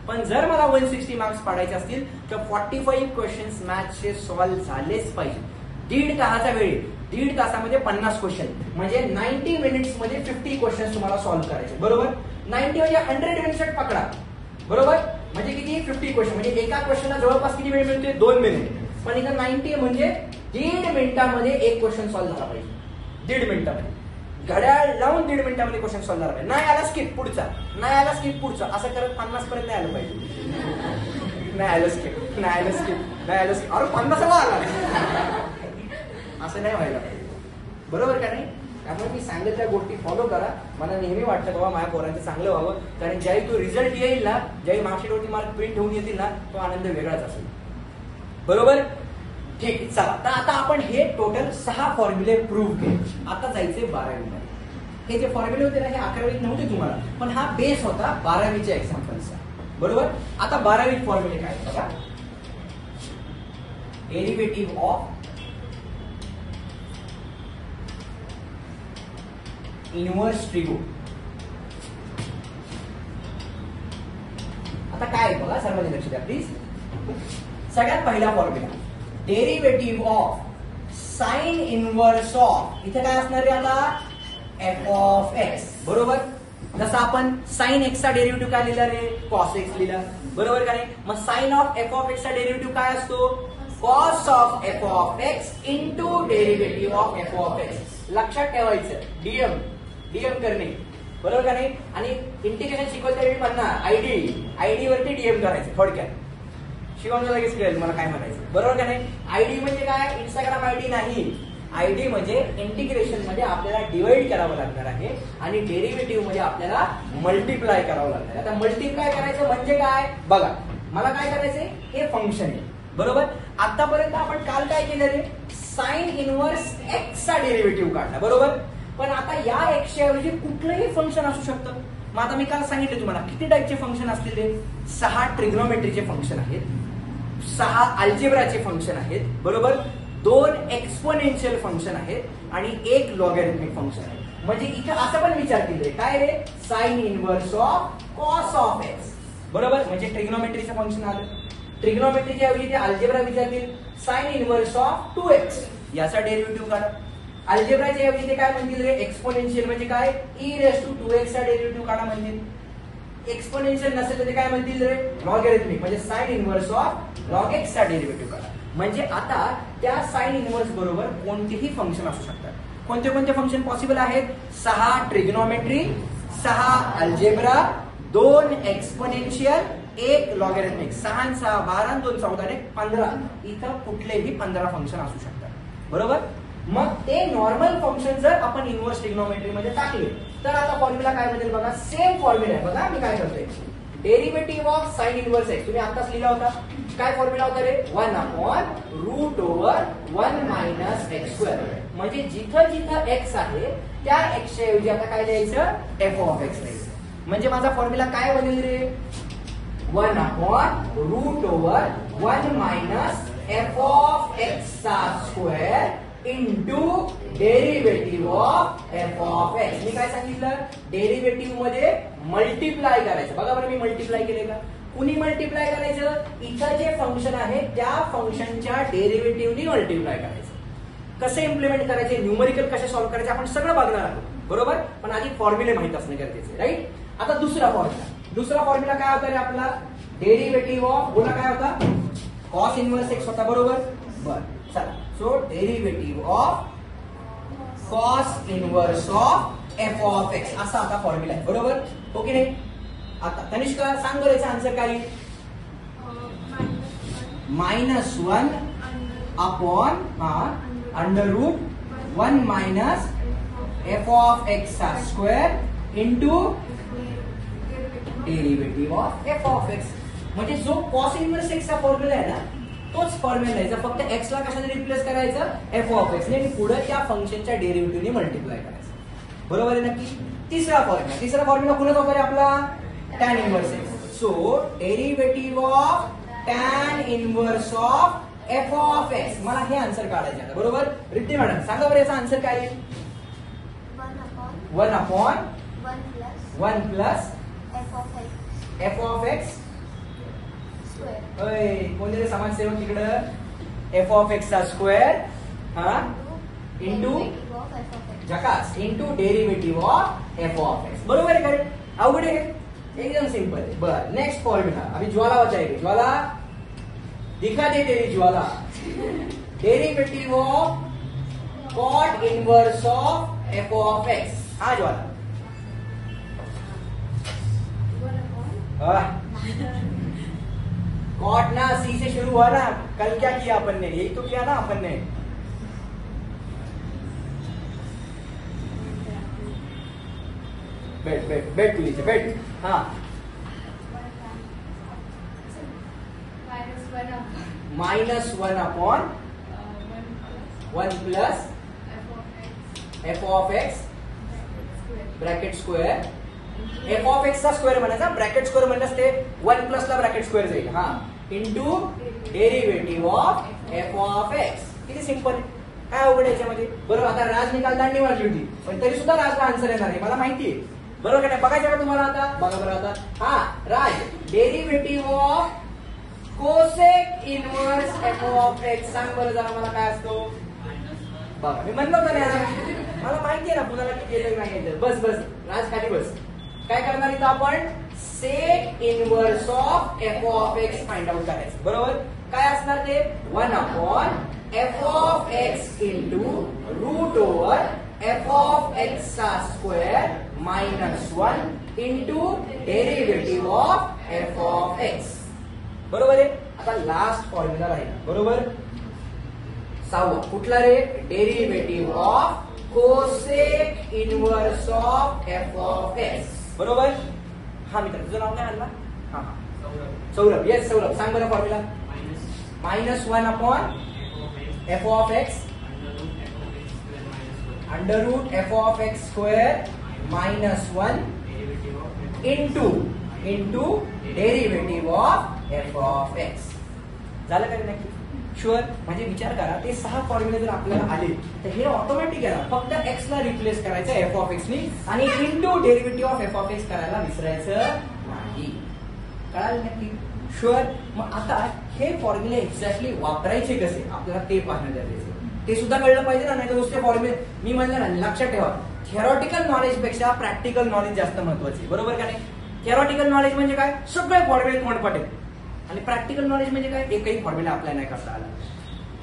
पण जर मला 160 मार्क्स पाडायचे असतील तर 45 क्वेश्चन्स मॅथ्सचे सॉल्व्ह झालेच पाहिजे. 1.5 तासाच्या वेळी 1.5 तासामध्ये 50 क्वेश्चन, म्हणजे 90 मिनिट्स मध्ये 50 क्वेश्चन तुम्हाला सॉल्व्ह करायचे, बरोबर? 90 म्हणजे 100 मिनिट्स पकडा, बरोबर? म्हणजे किती? 50 क्वेश्चन, म्हणजे एका क्वेश्चनला जवळपास किती वेळ मिळतोय? 2 मिनिट. पण इथं 90 म्हणजे 1.5 मिनिटामध्ये एक क्वेश्चन सॉल्व्ह झाला पाहिजे. 1.5 मिनिटामध्ये घड्याळ लावून 1.5 मिनिटामध्ये क्वेश्चन सॉल्व्ह झाला पाहिजे. नाही आला स्किप पुढचा, नाही आला स्किप पुढचा, असं करत 50 पर्यंत नाही आलं पाहिजे. नाही आलं स्किप, नाही आलं स्किप, नाही आलं स्किप, अरे 50 आला, असं नाही व्हायला पाहिजे, बरोबर का नाही? त्यामुळे मी सांगितल्या गोष्टी फॉलो करा. मला नेहमी वाटतं बाबा माझ्या पोरांचं चांगलं व्हावं, कारण ज्याही तो रिझल्ट येईल ना, ज्याही मार्कशीटवरती मार्क प्रिंट होऊन येतील ना, तो आनंद वेगळाच असेल, बरोबर? ठीक, चला. तर आता आपण हे टोटल 6 फॉर्म्युले प्रूव्ह केले. आता जायचे 12वीला. हे जे फॉर्म्युले होते ना, हे 11वीत नव्हते तुम्हाला, पण हा बेस होता 12वीच्या एक्झाम्पलचा, बरोबर? आता 12वी फॉर्म्युले काय बघा. Derivative of inverse trigo. आता काय बघा, सर्वांनी लक्ष द्या प्लीज. सगळ्यात पहिला formula, derivative of sine inverse of, इथे काय असणार आहे आता? एफ ऑफ एक्स, बरोबर? जसं आपण साइन एक्स चा डेरिव्हेटिव्ह काय लिहिला रे? कॉस एक्स लिहिला, बरोबर का नाही? मग sine of f of x चा डेरिव्हेटिव्ह काय असतो? Cos of f of x into derivative of f of x. लक्षात ठेवायचं, डीएम करणे, बरोबर का नाही? आणि इंटिग्रेशन शिकवता वेळी म्हणणार आयडी वरती डीएम करायचं. थोडक्यात शिकवणं लगेच कळेल मला काय म्हणायचं, बरोबर का नाही? आयडी म्हणजे काय? इंस्टाग्राम आयडी नाही. आयडी म्हणजे इंटिग्रेशन मध्ये आपल्याला डिवाइड करावं लागणार आहे आणि डेरिव्हेटिव्ह मध्ये आपल्याला मल्टिप्लाय करावं लागणार आहे. आता मल्टिप्लाय करायचं म्हणजे काय? बघा, मला काय करायचंय? हे फंक्शन आहे, बरोबर? आतापर्यंत आपण काल काय केलं रे? साइन इनव्हर्स एक्स चा डेरिव्हेटिव्ह काढला, बरोबर? पण आता या एक्सच्या ऐवजी कुठलंही फंक्शन असू शकतं. मग आता मी काल सांगितलं तुम्हाला किती टाईपचे फंक्शन असलेले? 6 ट्रिग्नोमेट्रीचे फंक्शन आहेत, 6 अल्जेब्राचे फंक्शन आहेत, बरोबर? दोन एक्सपोनेन्शियल फंक्शन आहेत आणि एक लॉगॅरिथमिक फंक्शन आहे. म्हणजे इथे असं पण विचार केले काय रे, sine inverse of cos of x. बरोबर, म्हणजे ट्रिग्नोमेट्रीचं फंक्शन आलं. ट्रिग्नोमेट्रीच्या ऐवजी ते अल्जेब्रा विचारतील, साइन इनव्हर्स ऑफ 2x याचा डेरिव्हेटिव्ह काढा. अल्जेब्राच्या ऐवजी ते काय म्हणतील रे, एक्सपोनेन्शियल म्हणजे काय, e raised to 2x चा डेरिव्हेटिव्ह काढा म्हणतील. एक्सपोनेन्शियल नसेल तर ते काय म्हणतील रे, लॉगॅरिथमिक म्हणजे sine inverse of log x चा डेरिव्हेटिव्ह काढा. म्हणजे आता त्या साइन इनव्हर्स बरोबर कोणतेही फंक्शन असू शकतात. कोणते कोणते फंक्शन पॉसिबल आहेत, 6 ट्रिग्नोमेट्री, 6 अल्जेब्रा, 2 एक्सपोनेन्शियल, 1 लॉगॅरिथमिक. 6 आणि 6 12 आणि 2 14 आणि 15. इथं कुठलेही 15 फंक्शन असू शकतात. बरोबर, मग ते नॉर्मल फंक्शन जर आपण इनव्हर्स ट्रिग्नोमेट्री मध्ये टाकले तर आता फॉर्म्युला काय बनेल बघा, सेम फॉर्म्युला आहे. बघा मी काय करतोय, derivative of sine inverse x तुम्ही आताच लिहिला होता. काय फॉर्म्युला होता रे, 1/√1 मायनस एक्स स्क्वेअर. म्हणजे जिथं जिथं एक्स आहे त्या एक्सच्या ऐवजी आता काय लिहायचं, एफ ऑफ एक्स लिहायचं. म्हणजे माझा फॉर्म्युला काय बनेल रे, 1/√1 मायनस एफ ऑफ एक्स चा square into derivative of f of x. मी काय सांगितलं, डेरिव्हेटिव्ह मध्ये मल्टिप्लाय करायचं. बघा बरं मी मल्टिप्लाय केले का, कुणी मल्टिप्लाय करायचं, इथं जे फंक्शन आहे त्या फंक्शनच्या डेरिव्हेटिव्हनी मल्टिप्लाय करायचं. कसे इम्प्लिमेंट करायचे, न्यूमरिकल कसे सॉल्व्ह करायचे आपण सगळं बघणार आहोत. बरोबर, पण आधी फॉर्म्युले माहित असणे गरजेचे, राईट. आता दुसरा फॉर्म्युला काय होता रे आपला, डेरिव्हेटिव्ह ऑफ, बोला काय होता, कॉस इनव्हर्स एक्स होता. बरोबर, बर चला. So derivative of cos inverse of f of x असा आता फॉर्म्युला आहे. बरोबर, ओके नाही. आता तनिष्का सांग बरं याचा आन्सर काय, -1 upon √1 minus f of x चा square into derivative of f of x. म्हणजे जो कॉस इनव्हर्स एक्स चा फॉर्म्युला आहे ना तोच फॉर्म्युला आहे. फक्त एक्स ला कशाने रिप्लेस करायचं, एफ ऑफ एक्स ने, आणि पुढे त्या फंक्शनच्या डेरिव्हेटिव्हने मल्टिप्लाय करायचं. बरोबर आहे नक्की. तिसरा फॉर्म्युला कुणाचा होता रे आपला, tan inverse x. So derivative of tan inverse of f of x. मला हे आन्सर काढायचे आहे. बरोबर, रिद्धी मॅडम सांगा बरं याचा आन्सर काय आहे, 1/1 प्लस एफ ऑफ एक्स. कोणते समाजसेवक इकडं, एफ ऑफ एक्स चा स्क्वेअर इंटू झकास into derivative of f of x. बरोबर आहे का रे, अवघड आहे, एकदम सिंपल है. बर, नेक्स्ट फॉर्म्युला अभी ज्वाला बताएगी. ज्वाला दिखा दे तेरी Jwala. Derivative of cot inverse of f of x. हाँ ज्वाला, कॉट ना सी से शुरू हुआ ना, कल क्या किया अपन ने, यही तो किया ना अपन ने. बैठ बैठ बैठ तू नीचे बैठ. हाँ, -1 upon 1 plus f of x bracket square. F of x चा स्क्वेअर म्हणायचा, ब्रॅकेट स्क्वेअर म्हणल्यास ते 1 प्लस ला ब्रॅकेट स्क्वेअर जाईल. हा, into derivative of f of x. किती सिंपल, काय अवघड याच्यामध्ये. बरोबर, आता राज निकाल दांडी वाजली होती पण तरी सुद्धा राजला आन्सर येणार आहे, मला माहिती आहे. बरोबर का नाही, बघायचं का तुम्हाला आता, बघा बरं आता. हा Raj, derivative of cosec inverse f of x. सांग बरं जरा मला काय असतो. बघा मी म्हणलो होतं ना, मला माहिती आहे ना कुणाला किती येतं नाही येतं. बस बस राज खाली बस. काय करणार इथं आपण, sec inverse of f of x find out करायचं. बरोबर, काय असणार ते, 1 upon f of x into root over f of x चा square -1 into derivative of f of x. बरोबर आहे. आता लास्ट फॉर्म्युला राहील. बरोबर, 6वा कुठला रे, derivative of cosec inverse of f of x. बरोबर. हा मित्र तुझं नाव काय आणला. हा सौरभ. येस सौरभ, सांग बरं formula. -1 upon f of x √ F of x square -1 into derivative of f of x. झालं का नक्की. शुअर. म्हणजे विचार करा, ते 6 फॉर्म्युले जर आपल्याला आले तर हे ऑटोमॅटिक आहे, फक्त x ला रिप्लेस करायचं एफ ऑफ एक्स नी आणि into derivative of f of x करायला विसरायचं नाही. कळालं नक्की? शुअर. मग आता हे फॉर्म्युले एक्झॅक्टली वापरायचे कसे आपल्याला ते पाहणं गरजेचं, ते सुद्धा कळलं पाहिजे ना. नाही तर दुसरे फॉर्म्युले मी म्हणलं ना, लक्षात ठेवा, थेरॉटिकल नॉलेज पेक्षा प्रॅक्टिकल नॉलेज जास्त महत्वाचे, बरोबर का नाही? थेरॉटिकल नॉलेज म्हणजे काय, सगळे फॉर्म्युले तोंडपाठ आहेत, आणि प्रॅक्टिकल नॉलेज म्हणजे काय, एकही फॉर्म्युला अप्लाय नाही करता आला.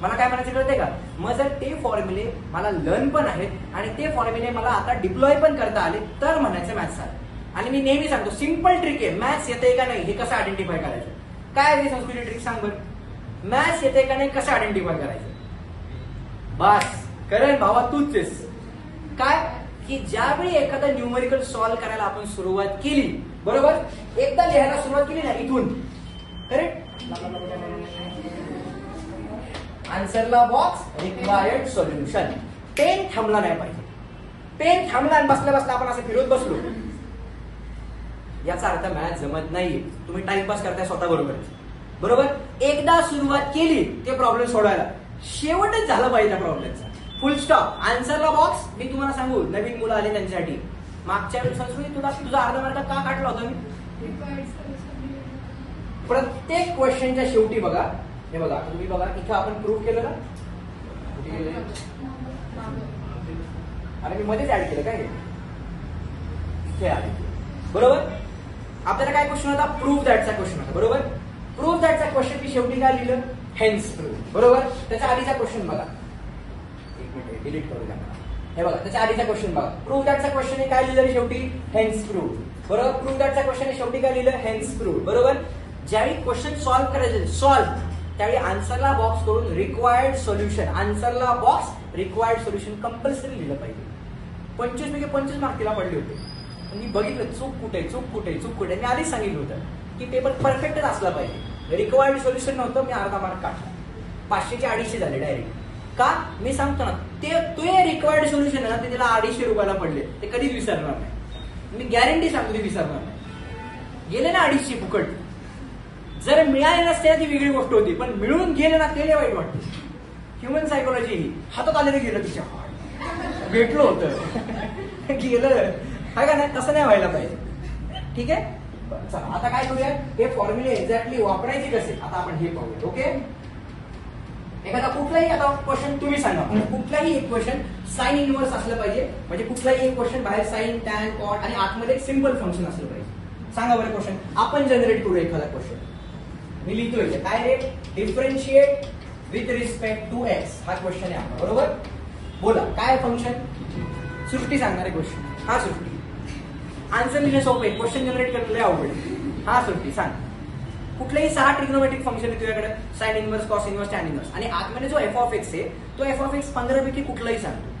मला काय म्हणायचं कळतंय का? मग जर ते फॉर्म्युले मला लर्न पण आहेत आणि ते फॉर्म्युले मला आता डिप्लॉय पण करता आले तर म्हणायचं मॅथ्स आलं. आणि मी नेहमी सांगतो, सिंपल ट्रिक आहे, मॅथ्स येते का नाही हे कसं आयडेंटिफाय करायचं. काय आहे संस्कृती ट्रिक सांग बरं. मॅथ्स येते का नाही कसं आयडेंटिफाय करायचं. बस करण भावा तूच आहेस. काय की ज्यावेळी एखादा न्यूमेरिकल सॉल्व्ह करायला आपण सुरुवात केली, बरोबर, एकदा लिहायला सुरुवात केली ना इथून, करेक्ट, आन्सरला बॉक्स, रिक्वायर्ड सोल्युशन. पेन थांबला नाही पाहिजे. पेन थांबला आणि बसल्या बसल्या आपण असं फिरत बसलो, याचा अर्थ मॅथ जमत नाही. तुम्ही टाइमपास करताय स्वतः बरोबर. बरोबर, एकदा सुरुवात केली ते प्रॉब्लेम सोडवायला, शेवटच झालं पाहिजे त्या प्रॉब्लेमचा, फुल स्टॉप. आन्सरला बॉक्स. मी तुम्हाला सांगू, नवीन मुलं आले त्यांच्यासाठी, मागच्या वेळी संस्कृती तुझा अर्धा मार्क का काढला होता मी? प्रत्येक क्वेश्चनच्या शेवटी बघा, हे बघा, तुम्ही बघा इथं आपण प्रूव्ह केलं ना, आणि मी मध्येच ऍड केलं काय, इथे आले, बरोबर. आपल्याला काय क्वेश्चन होता, प्रूव्ह दॅटचा क्वेश्चन होता, बरोबर. प्रूव्ह दॅटचा क्वेश्चन मी शेवटी काय लिहिलं, हेन्स प्रूव्ह, बरोबर. त्याच्या आधीचा क्वेश्चन बघा, एक मिनिट डिलीट करू द्या. हे बघा, त्याच्या आधीचा क्वेश्चन बघा, प्रूव्ह दॅटचा क्वेश्चन काय लिहिलं शेवटी, हेन्स प्रूव्ह, बरोबर. प्रूव्ह दॅटचा क्वेश्चन शेवटी काय लिहिलं, हेन्स प्रूव्ह, बरोबर. ज्यावेळी क्वेश्चन सॉल्व्ह करायचे, सॉल्व्ह, त्यावेळी आन्सरला बॉक्स करून रिक्वायर्ड सोल्युशन, आन्सरला बॉक्स रिक्वायर्ड सोल्युशन कंपल्सरी लिहिलं पाहिजे. 25 पैकी 25 मार्क तिला पडले होते. मी बघितलं चूक कुठे, चूक कुठे, चूक कुठे. मी आधीच सांगितलं होतं की पेपर परफेक्टच असला पाहिजे. रिक्वायर्ड सोल्युशन नव्हतं, मी अर्धा मार्क काढला. 500 चे 250 झाले डायरेक्ट. का? मी सांगतो ना, ते रिक्वायर्ड सोल्युशन आहे ना, ते त्याला 250 रुपयाला पडले, ते कधीच विसरणार नाही. मी गॅरंटी सांगतो ते विसरणार नाही. गेले ना 250 फुकट. जर मिळाले नसते ती वेगळी गोष्ट होती, पण मिळून गेले ना ते वाईट वाटते. ह्युमन सायकोलॉजी ही हातात आलेलं गेलं, तिच्या भेटलो होतं गेलं, काय का नाही, तसं नाही व्हायला पाहिजे. ठीक आहे, चला आता काय करूया, हे फॉर्म्युले एक्झॅक्टली वापरायचे कसे आता आपण हे पाहूया. ओके, एखादा कुठलाही आता क्वेश्चन तुम्ही सांगा, कुठलाही एक क्वेश्चन साइन इनवर्स असलं पाहिजे, म्हणजे कुठलाही एक क्वेश्चन बाहेर साइन, टॅन, कॉट आणि आतमध्ये एक सिंपल फंक्शन असलं पाहिजे. सांगा बरं क्वेश्चन, आपण जनरेट करू एखादा क्वेश्चन. मी लिहितोय काय रे, differentiate with respect to x, हा क्वेश्चन आहे आपला, बरोबर. बोला काय फंक्शन, सृष्टी सांगणारे क्वेश्चन, हा सृष्टी. आन्सर लिहिणे सोपे, क्वेश्चन जनरेट करणे अवघड. हा सृष्टी सांग, कुठलेही 6 ट्रिग्नोमेट्रिक फंक्शन आहे तुझ्याकडे, sine inverse, cos inverse, tan inverse, आणि आतमध्ये जो एफ ऑफ एक्स आहे तो एफ ऑफ एक्स 15 पैकी कुठलाही सांगतो.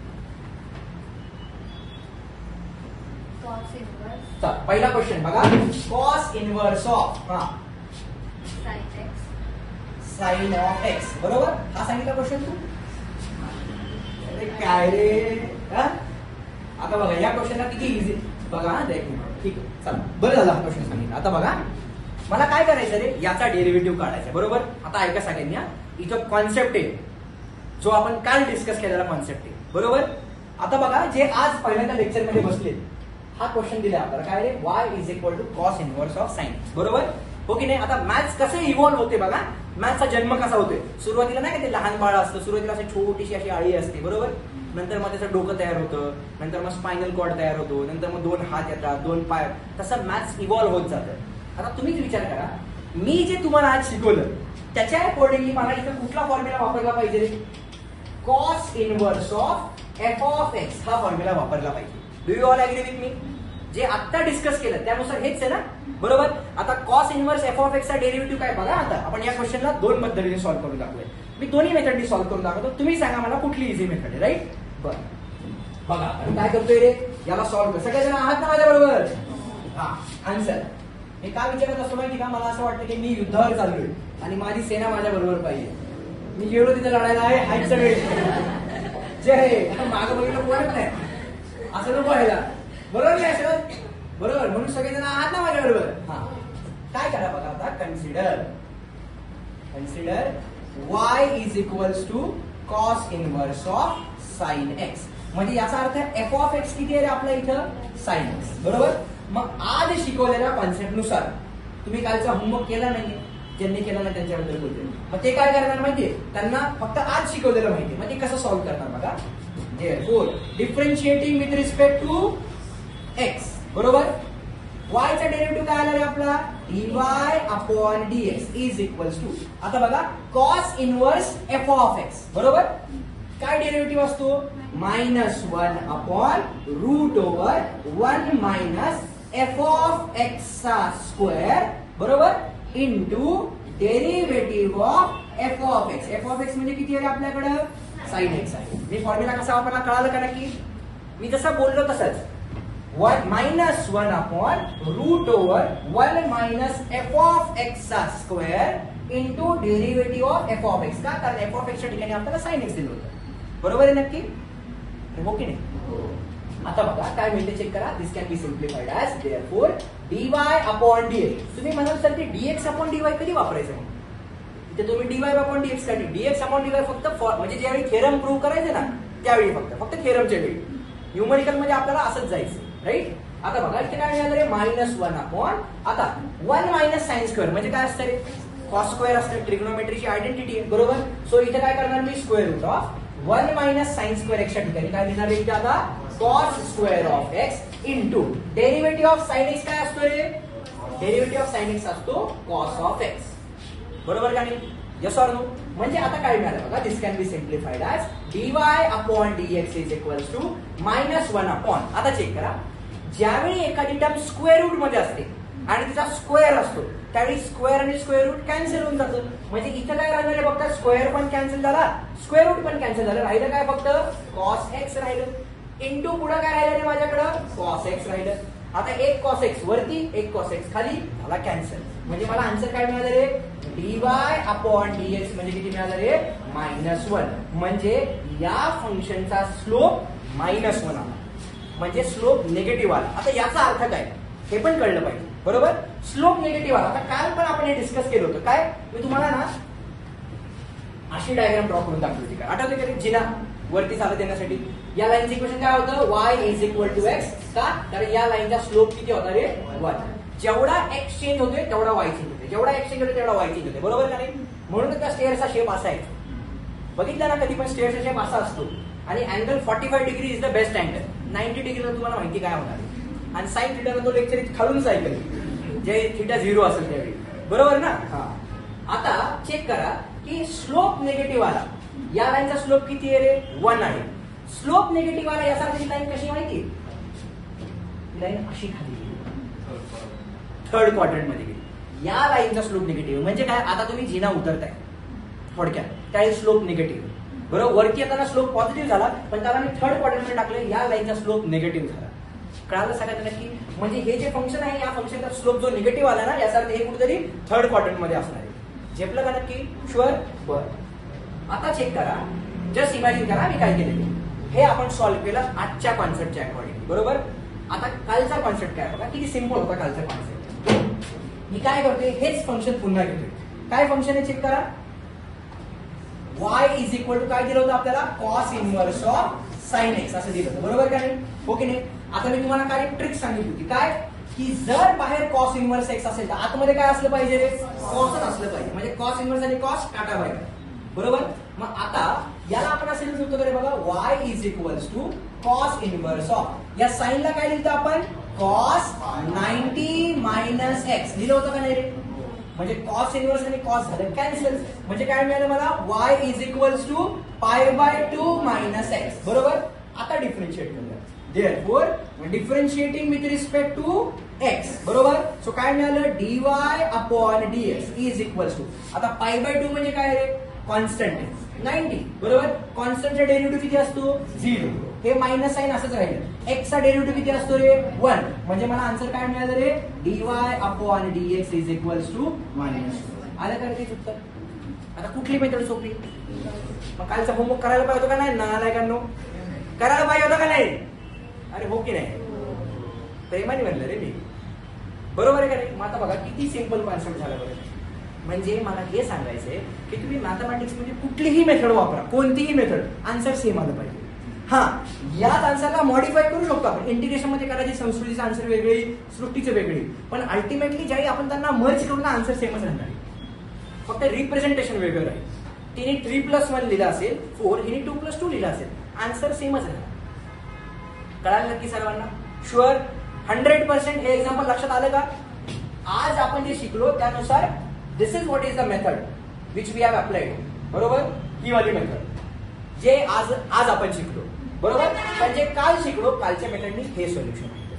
पहिला क्वेश्चन बघा, cos inverse of sign of x, बरोबर. हा सांगितला क्वेश्चन तू, काय रे. आता बघा या क्वेश्चनला किती इझी बघा. ठीक आहे, चला बरं झालं हा क्वेश्चन सांगितलं. आता बघा मला काय करायचं रे, याचा डेरिव्हेटिव्ह काढायचा, बरोबर. आता ऐका सगळ्यांनी, इथं कॉन्सेप्ट आहे जो आपण काल डिस्कस केलेला कॉन्सेप्ट आहे, बरोबर. आता बघा, जे आज पहिल्यांदा लेक्चर मध्ये बसले, हा क्वेश्चन दिला आपल्याला, काय रे, y is equal to cos inverse of sine, बरोबर. हो की नाही. आता मॅथ्स कसे इव्हॉल्व्ह होते बघा, मॅथ्सचा जन्म कसा होतोय. सुरुवातीला नाही का ते लहान बाळ असतं, सुरुवातीला अशी छोटीशी अशी आळी असते, बरोबर. नंतर मग त्याचं डोकं तयार होतं, नंतर मग स्पायनल कॉर्ड तयार होतो, नंतर मग 2 हात येतात, 2 पाय, तसं मॅथ्स इव्हॉल्व्ह होत जातं. आता तुम्हीच विचार करा, मी जे तुम्हाला आज शिकवलं त्याच्या अकॉर्डिंगली मला इथं कुठला फॉर्म्युला वापरला पाहिजे, cos inverse of f of x हा फॉर्म्युला वापरला पाहिजे. Do you all agree with me? जे आता डिस्कस केलं त्यानुसार हेच आहे ना, बरोबर. आता cos inverse f of x चा डेरिव्हेटिव्ह काय बघा. आता आपण या क्वेश्चनला 2 पद्धतीने सॉल्व्ह करून दाखवूया. मी दोन्ही मेथडनी सॉल्व्ह करून दाखवतो, तुम्ही सांगा मला कुठली इझी मेथड आहे, राईट. बरं बघा काय करतोय रे, याला सॉल्व्ह कर. सगळेजण आहात ना माझ्या बरोबर. हा आन्सर मी काय विचारत असतो माहिती का, मला असं वाटतं की मी युद्धावर चाललोय आणि माझी सेना माझ्या बरोबर पाहिजे. मी गेलो तिथे लढायला आहे, हाईट सगळे जय, मागं बघितलं कोणच नाही, असं नको व्हायला, बरोबर नाही असं, बरोबर. म्हणून सगळेजण आहात ना माझ्या बरोबर. हा काय करा बघा आता, consider y is equals to cos inverse of sine x. म्हणजे याचा अर्थ एफ ऑफ एक्स किती आहे रे आपल्या इथं? Sine x. बरोबर. मग आज शिकवलेल्या कॉन्सेप्ट नुसार तुम्ही कालचा होमवर्क केला नाहीये, ज्यांनी केला नाही त्यांच्याबद्दल बोलतोय, मग ते काय करणार माहितीये, त्यांना फक्त आज शिकवलेलं माहितीये, मग ते कसं सॉल्व्ह करणार बघा. Therefore, differentiating with respect to x, बरोबर. y चा डेरिव्हेटिव्ह काय आला रे आपला? dy upon dx is equals to, आता बघा, cos inverse f of x, बरोबर. काय डेरिव्हेटिव्ह असतो? -1 upon root over 1 minus f of x चा स्क्वेअर, बरोबर, into derivative of f of x. f of x म्हणजे किती आहे आपल्याकडे? साइन एक्स आहे. मी फॉर्म्युला कसा वापरला कळालं का नक्की? मी जसं बोललो तसंच, -1 upon root over 1 minus f of x चा square into derivative of f of x. का? कारण f ऑफ x च्या ठिकाणी आपल्याला साइन एक्स दिलं होतं. बरोबर आहे नक्की? हो की नाही? आता बघा काय मिळते, चेक करा. This can be simplified as therefore dy upon dx. तुम्ही म्हणाल सर ते dx अपॉन dy कधी वापरायचं? इथे तुम्ही dy अपॉन dx साठी dx अपॉन dy फक्त म्हणजे ज्यावेळी थेरम प्रूव्ह करायचे ना त्यावेळी फक्त थेरमच्या वेळी. न्यूमरिकल मध्ये आपल्याला असंच जायचं, राईट. आता बघा इथे काय मिळालं रे? -1 अपॉन, आता 1 मायनस साइन स्क्वेअर म्हणजे काय असतं रे? कॉस स्क्वेअर असतं. ट्रिग्नोमेट्रीची आयडेंटिटी आहे, बरोबर. सो इथे काय करणार मी? Square root of 1 minus sine square एक्सच्या ठिकाणी काय लिहिणार इथे आता? Cos square of x into derivative of sine x. काय असतो रे? डेरिव्हेटिव्ह ऑफ साइन एक्स असतो कॉस ऑफ एक्स. बरोबर का नाही? Yes or no? म्हणजे आता काय मिळालं बघा, this can be simplified as dy upon dx is equals to -1 upon, आता चेक करा, ज्यावेळी एखादी टर्म स्क्वेअर रूट मध्ये असते आणि तिचा स्क्वेअर असतो त्यावेळी स्क्वेअर आणि स्क्वेअर रूट कॅन्सल होऊन जातं. म्हणजे इथं काय राहिलं रे? फक्त स्क्वेअर पण कॅन्सल झाला, स्क्वेअर रूट पण कॅन्सल झालं, राहिलं काय? फक्त कॉस एक्स राहिलं. इंटू पुढे काय राहिलं रे माझ्याकडं? कॉस एक्स राहिलं. आता एक कॉस एक्स वरती, एक कॉस एक्स खाली, मला कॅन्सल. म्हणजे मला आन्सर काय मिळालं रे? dy अपॉन dx म्हणजे किती मिळालं रे? -1. म्हणजे या फंक्शनचा स्लोप -1 आला, म्हणजे स्लोप निगेटिव्ह आला. आता याचा अर्थ काय हे पण कळलं पाहिजे, बरोबर. स्लोप निगेटिव्ह आला. आता काल पण आपण हे डिस्कस केलं होतं. काय? मी तुम्हाला ना अशी डायग्राम ड्रॉ करून दाखवली होती. काय आठवते का? जिना वरती चालत येण्यासाठी या लाईनचं इक्वेशन काय होतं? y is equal to x. का? तर या लाईनचा स्लोप किती होता रे? 1. जेवढा x चेंज होतोय तेवढा y चेंज होते, जेवढा x चेंज होतो तेवढा y चेंज होते, बरोबर का नाही? म्हणून त्या स्टेअरचा शेप असा आहे. बघितला ना कधी पण स्टेअरचा शेप असा असतो आणि angle 45 degree is the best angle. 90 डिग्रीला तुम्हाला माहिती काय होणार, आणि साइन थीटाला तो लेक्चर खालून सायकल जे थीटा 0 असेल त्यावेळी, बरोबर ना? हा. आता चेक करा की स्लोप निगेटिव्ह आला. या लाईनचा स्लोप किती आहे रे? 1 आहे. स्लोप निगेटिव्ह आला यासारखी लाईन कशी माहिती? लाईन अशी खाली थर्ड क्वाड्रंट मध्ये गेली. या लाईनचा स्लोप निगेटिव्ह म्हणजे काय? आता तुम्ही जिना उतरताय थोडक्यात, त्या स्लोप निगेटिव्ह, बरोबर. वरती येताना स्लोप पॉझिटिव्ह झाला, पण त्याला मी थर्ड क्वाड्रंट मध्ये टाकलं, या लाईनचा स्लोप निगेटिव्ह झाला. कळालं सगळ्यांना नक्की? म्हणजे हे जे फंक्शन आहे या फंक्शनचा स्लोप जो निगेटिव्ह आला ना यासारखं हे कुठेतरी थर्ड क्वाड्रंट मध्ये असणार आहे. झेपलं का नक्की? शुअर? बरं. आता चेक करा, जस्ट इमॅजिन करा मी काय केलेलं हे आपण सॉल्व्ह केलं आजच्या कॉन्सेप्टच्या अकॉर्डिंग, बरोबर. आता कालचा कॉन्सेप्ट काय बघा, किती सिंपल होता कालचा कॉन्सेप्ट. मी काय करतोय? हेच फंक्शन पुन्हा घेतोय. काय फंक्शन आहे चेक करा. y इज इक्वल टू काय दिलं होतं आपल्याला? Cos inverse of sine x असं दिलं होतं, बरोबर का नाही? हो की नाही? आता मी तुम्हाला काय ट्रिक सांगितली होती, काय की जर बाहेर कॉस इनवर्स एक्स असेल तर आतमध्ये काय असलं पाहिजे रे? कॉसच असलं पाहिजे. म्हणजे कॉस इनवर्स आणि कॉस काटा बाहेर, बरोबर. मग आता याला आपण असं लिहू शकतो रे बघा, y is equals to cos inverse of, या साइनला काय लिहितो आपण? कॉस 90 मायनस एक्स लिहिलं होतं का नाही रे? म्हणजे कॉस इनवर्स आणि कॉस झालं कॅन्सल. म्हणजे काय मिळालं मला? y is equals to π/2 minus x, बरोबर. आता डिफरन्शिएट करूया. Therefore, differentiating with respect to x, बरोबर. सो काय मिळालं? dy upon dx is equals to, आता π/2 म्हणजे काय रे? कॉन्स्टंट आहे 90, बरोबर. कॉन्स्टंटचा डेरिव्हेटिव्ह किती असतो? 0. हे मायनस साइन असंच राहील. x चा डेरिव्हेटिव्ह किती असतो रे? 1. म्हणजे मला आन्सर काय मिळालं रे? dy upon dx is equals to -2. आलं का ते उत्तर? आता कुठली मेथड सोपी? मग कालचा होमवर्क करायला पाहिजे होता का नाही? नालायकांनो, करायला पाहिजे होता का नाही? अरे हो की नाही? प्रेमाने म्हणलं रे मी, बरोबर आहे का नाही? मग आता बघा किती सिंपल कॉन्सेप्ट झाला बरं. म्हणजे मला हे सांगायचंय की तुम्ही मॅथमॅटिक्स मध्ये कुठलीही मेथड वापरा, कोणतीही मेथड, आन्सर सेम आलं पाहिजे. हा, याच आन्सरला मॉडिफाय करू शकतो आपण. इंटिग्रेशन मध्ये करायची, संस्कृतीचं आन्सर वेगळी, सृष्टीचं वेगळी, पण अल्टिमेटली ज्यावेळी आपण त्यांना मर्ज करून आन्सर सेमच राहणार आहे, फक्त रिप्रेझेंटेशन वेगळं राहील. तिने 3+1 लिहिलं असेल 4, हिने 2+2 लिहिलं असेल, आन्सर सेमच राहणार. कळालं नक्की सर्वांना? शुअर? 100% हे एक्झाम्पल लक्षात आलं का? आज आपण जे शिकलो त्यानुसार this is what is the method which we have applied. बरोबर? ही वाली मेथड जे आज आपण शिकलो. बरोबर? म्हणजे काल शिकलो, कालच्या मेथडनी हे सोल्युशन माहिती.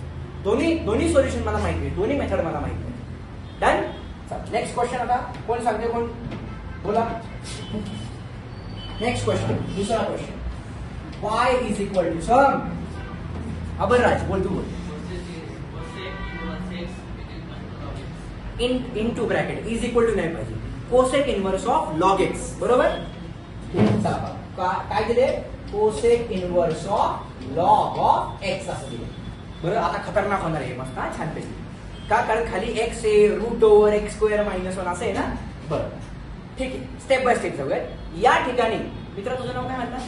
दोन्ही सोल्युशन मला माहिती आहे, दोन्ही मेथड मला माहिती आहे. डन? Next question. आता कोण सांगते? कोण बोला. नेक्स्ट क्वेश्चन, दुसरा question. y is equal to some. अबरराज बोल, तू बोल. Into bracket is equal to नाही पाहिजे, cosec inverse of log x. बरोबर? चला काय दिले? Cosec inverse of log of x असं दिले. बरोबर? आता खतरनाक होणार आहे मस्त. छान पैकी का? कारण खाली एक्स आहे, रूट ओव्हर एक्स स्क्वेअर -1 असं आहे ना. बरं, ठीक आहे, स्टेप बाय स्टेप जाऊया. या ठिकाणी मित्र, तुझं नाव काय म्हणतात?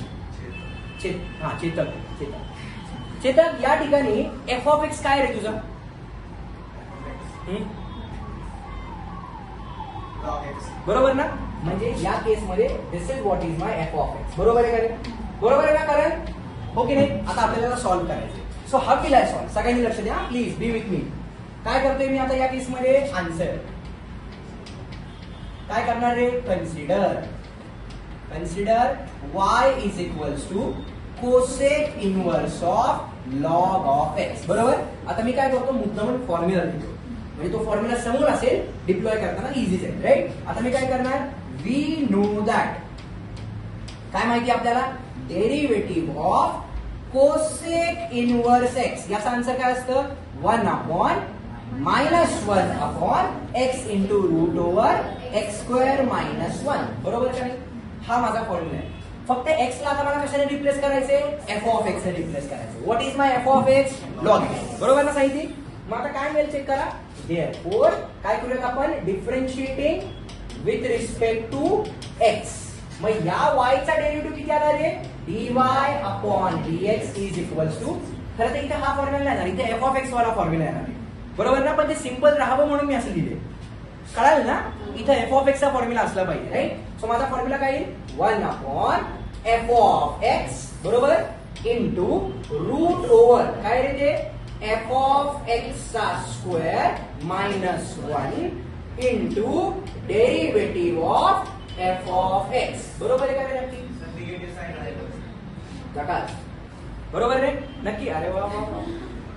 चेतक, या ठिकाणी एफ ऑफ एक्स काय रे तुझा? बरोबर ना? म्हणजे या केस मध्ये this is what is my f of x. बरोबर आहे का रे? बरोबर आहे ना? कारण हो की नाही? आता आपल्याला सॉल्व्ह करायचे. सो हा केलाय सॉल्व्ह. सगळ्यांनी लक्ष द्या प्लीज, बी विथ मी. काय करतोय मी आता या केस मध्ये? आन्सर काय करणार रे? Consider y is equals to cosec inverse of log of x. बरोबर? आता मी काय करतो? मुद्दामून फॉर्म्युला लिहितो, म्हणजे तो फॉर्म्युला समोर असेल, डिप्लॉय करताना इझीच आहे. राईट? आता मी काय करणार? We know that. काय माहिती आपल्याला? Derivative of cosec inverse x. याचा आन्सर काय असतं? 1/-1 x into root over x square -1. बरोबर का नाही? हा माझा फॉर्म्युला आहे. फक्त एक्स ला आता मला कशाने रिप्लेस करायचे? एफ ऑफ एक्स ने रिप्लेस करायचे. What is my f of x? Log x. बरोबर ना साहित्य? मग आता काय मिळेल चेक करा. देअरफॉर काय करूयात आपण? Differentiating with respect to x. मग या y चा डेरिव्हेटिव्ह किती आला रे? dy/dx is equals to. खरं तर इथे हा फॉर्म्युला येणार, इथे एफ ऑफ एक्स वाला फॉर्म्युला येणार. बरोबर ना? पण ते सिंपल राहावं म्हणून मी असं लिहिले. कळाल ना? इथे एफ ऑफ एक्स चा फॉर्म्युला असला पाहिजे. राईट? सो माझा फॉर्म्युला काय येईल? 1/f of x. बरोबर? इंटू रूट ओव्हर काय रे ते? एफ ऑफ एक्स चा square -1 into derivative of f of x. बरोबर आहे का रे? नक्की बरोबर रे? नक्की? अरे वा,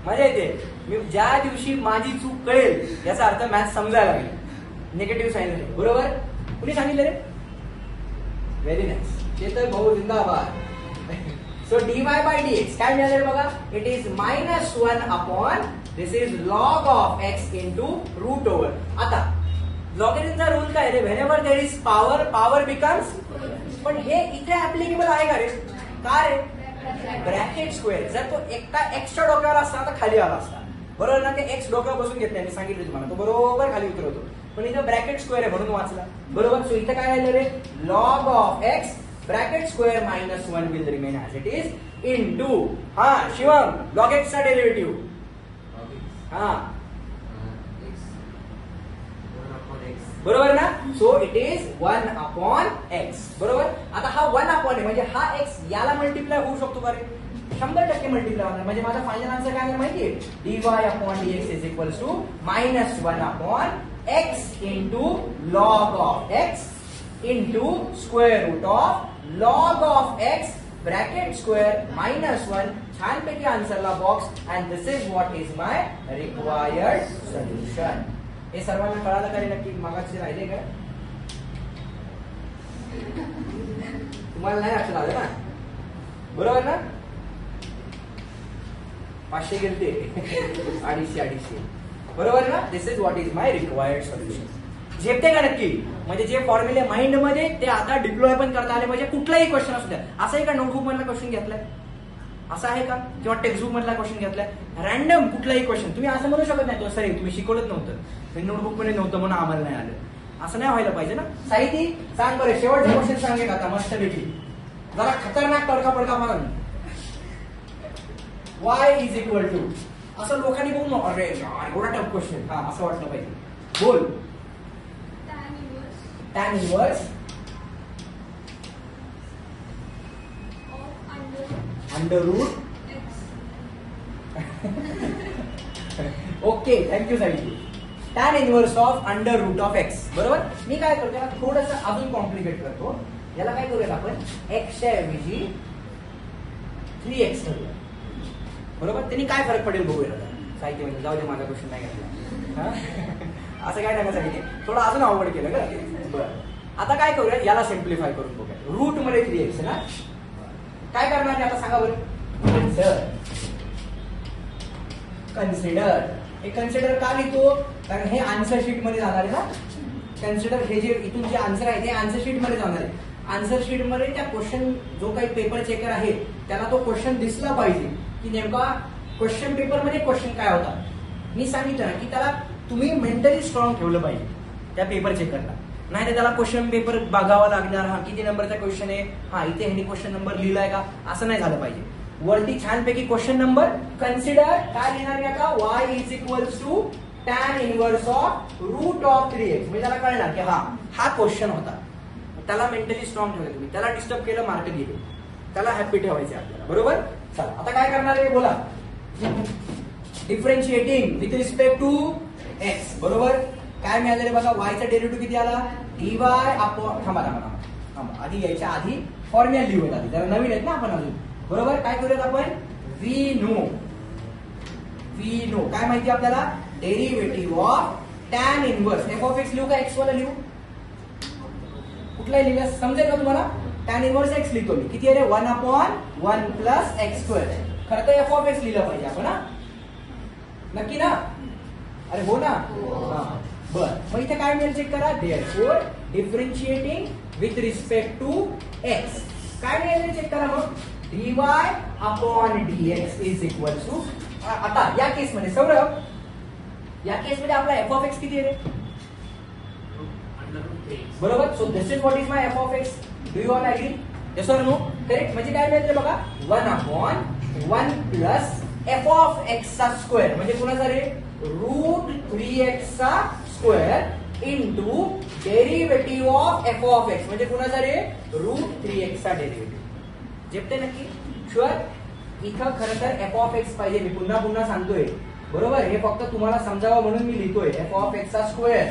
मजा येते. मी ज्या दिवशी माझी चूक कळेल याचा अर्थ मॅथ समजायला लागेल. निगेटिव्ह सांगितलं. बरोबर? कुणी सांगितलं रे? Very nice. चेतन भाऊ जिंदाबाद. सो dy/dx काय मिळालं रे बघा? It is -1 this is log of x into root over. आता लॉगरिथमचा रूल काय रे? Whenever there is power becomes. पण हे इथे ऍप्लिकेबल आहे का रे? काय रे? Bracket square. जर तो एकटा एक्सच्या डोक्यावर असता तर खाली आला असता. बरोबर ना? ते एक्स डोक्यावर बसून घेतले, मी सांगितलं तुम्हाला, तो बरोबर खाली उतरवतो. पण इथं ब्रॅकेट स्क्वेअर आहे म्हणून वाचला. बरोबर? सो इथं काय आलं रे? Log of x bracket square -1 will remain as it is into. हा शिवम, लॉग एक्सचा डेरिव्हेटिव्ह. हा बरोबर ना? So it is 1/x. बरोबर? आता हा 1/, म्हणजे हा x याला मल्टिप्लाय होऊ शकतो का रे? 100% मल्टिप्लाय होणार. म्हणजे माझा फायनल आन्सर काय माहितीये? dy/dx is equals to -1/x into log of x into square root of log of x bracket square -1. छानपैकी आन्सरला box. And this is what is my required solution. हे सर्वांना कळालं का रे? नक्की? मागाचे राहिले का? तुम्हाला नाही लक्षात आलं ना? बरोबर ना? 500 गेलते 250. बरोबर ना? This is what is my required solution. झेपते का नक्की? म्हणजे जे फॉर्म्युले माइंड मध्ये ते आता डिप्लॉय पण करता आले पाहिजे. कुठलाही क्वेश्चन असू द्या. असं आहे का नोटबुक मधला क्वेश्चन घेतलाय? असं आहे का? किंवा टेक्स्टबुक मधला क्वेश्चन घेतलाय? रॅन्डम कुठलाही क्वेश्चन तुम्ही असं म्हणू शकत नाही तो सर तुम्ही शिकवलंच नव्हतं, नोटबुक मध्ये नव्हतं म्हणून आम्हाला नाही आलं. असं नाही व्हायला पाहिजे ना. साहिती सांग बरं, शेवटचा क्वेश्चन सांगेल आता मस्त भेटली, जरा खतरनाक तडका पडका मागा. वाय इज इक्वल टू, असं लोकांनी बघून अरे एवढा टफ क्वेश्चन, हा असं वाटलं पाहिजे. बोल. tan inverse under root okay, thank you Sahitya. tan inverse of under root of x. बरोबर. मी काय करतो याला थोडंसं अजून कॉम्प्लिकेट करतो. याला काय करूयात आपण, एक्सच्या ऐवजी 3x करूया. बरोबर. त्यांनी काय फरक पडेल बघूया साहित्य. म्हणजे जाऊ दे, माझा क्वेश्चन नाही घेतला. असं काय टाका साहित्य, थोडं अजून अवघड केलं का. बरं, आता काय करूया, याला सिम्प्लिफाय करून बघूया. रूट मध्ये 3x ना, काय करणार आता सांगा बरं. कन्सिडर. हे कन्सिडर का लिहितो, कारण हे आन्सर शीट मध्ये जाणार आहे ना. कन्सिडर हे जे इथून जे आन्सर आहे ते आन्सर शीट मध्ये जाणार आहे. आन्सर शीट मध्ये त्या क्वेश्चन जो काही पेपर चेकर आहे त्याला तो क्वेश्चन दिसला पाहिजे की नेमका क्वेश्चन पेपर मध्ये क्वेश्चन काय होता. मी सांगितलं ना की त्याला तुम्ही मेंटली स्ट्रॉंग ठेवलं पाहिजे त्या पेपर चेकरला. नाही तर त्याला क्वेश्चन पेपर बघावा लागणार, हा किती नंबरचा क्वेश्चन आहे, हा इथे ह्यांनी क्वेश्चन नंबर लिहिलाय का, असं नाही झालं पाहिजे. वरती छानपैकी क्वेश्चन नंबर कन्सिडर काय लिहिणार आहे आता, y is equals to tan inverse of root of 3x. म्हणजे त्याला कळणार की हा क्वेश्चन होता. त्याला मेंटली स्ट्रॉंग ठेवलं तुम्ही, त्याला डिस्टर्ब केलं मार्क गेले, त्याला हॅपी ठेवायचे आपल्याला. बरोबर. चला आता काय करणार आहे बोला. Differentiating with respect to x. बरोबर. काय मिळालं रे बघा, वायचा डेरिव्हेटिव्ह किती आला, dy अपॉन, थांबा आधी यायच्या आधी फॉर्म्युला लिहूयात आधी, जरा नवीन आहेत ना आपण अजून. बरोबर. काय करूयात आपण, वी नो काय माहिती आपल्याला, derivative of tan inverse f of x लिहू का एक्स वाला लिहू, कुठलाही लिहिलं समजेल का तुम्हाला. tan इनवर्स एक्स लिहितो मी, किती आहे रे, 1/1 प्लस एक्स स्क्वेअर. खरं तर एफ ऑफ एक्स लिहिलं पाहिजे आपण, हा नक्की ना. अरे हो ना. बर, मग इथे काय मिळेल चेक करा. Therefore differentiating with respect to x काय मिळेल चेक करा. मग dy upon dx is equal to, आता या केस मध्ये सौरभ, या केस मध्ये आपला एफ ऑफ एक्स किती आहे रे, बरोबर. So this is what is my f of x. Do you all agree, yes or no. Correct. म्हणजे काय मिळेल बघा, 1/1 प्लस एफ ऑफ एक्स चा स्क्वेअर म्हणजे कुणाचा रे, रूट 3x चा square into derivative of f of x म्हणजे कुणाचा रे, रूट 3x चा डेरिव्हेटिव्ह. जेपते नक्की, शुअर. इथं खरं तर एफ ऑफ एक्स पाहिजे, मी पुन्हा पुन्हा सांगतोय. बरोबर. हे फक्त तुम्हाला समजावं म्हणून मी लिहितोय एफ ऑफ एक्स चा स्क्वेअर,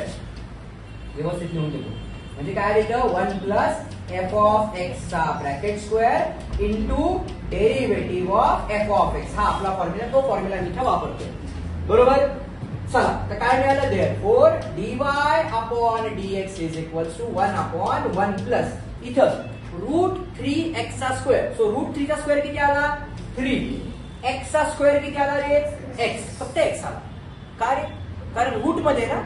व्यवस्थित लिहून देतो. म्हणजे काय लिहितं, 1 प्लस एफ ऑफ एक्स चा bracket square into derivative of f of x. हा आपला फॉर्म्युला, तो फॉर्म्युला मी इथं वापरतोय. बरोबर. चला तर काय मिळालं, therefore dy upon dx is equal to 1/1 plus इथं रूट 3x चा स्क्वेअर. सो रूट 3 चा स्क्वेअर किती आला, 3. x चा स्क्वेअर किती आला रे, x, फक्त x आला. का रे, कारण रूट मध्ये ना,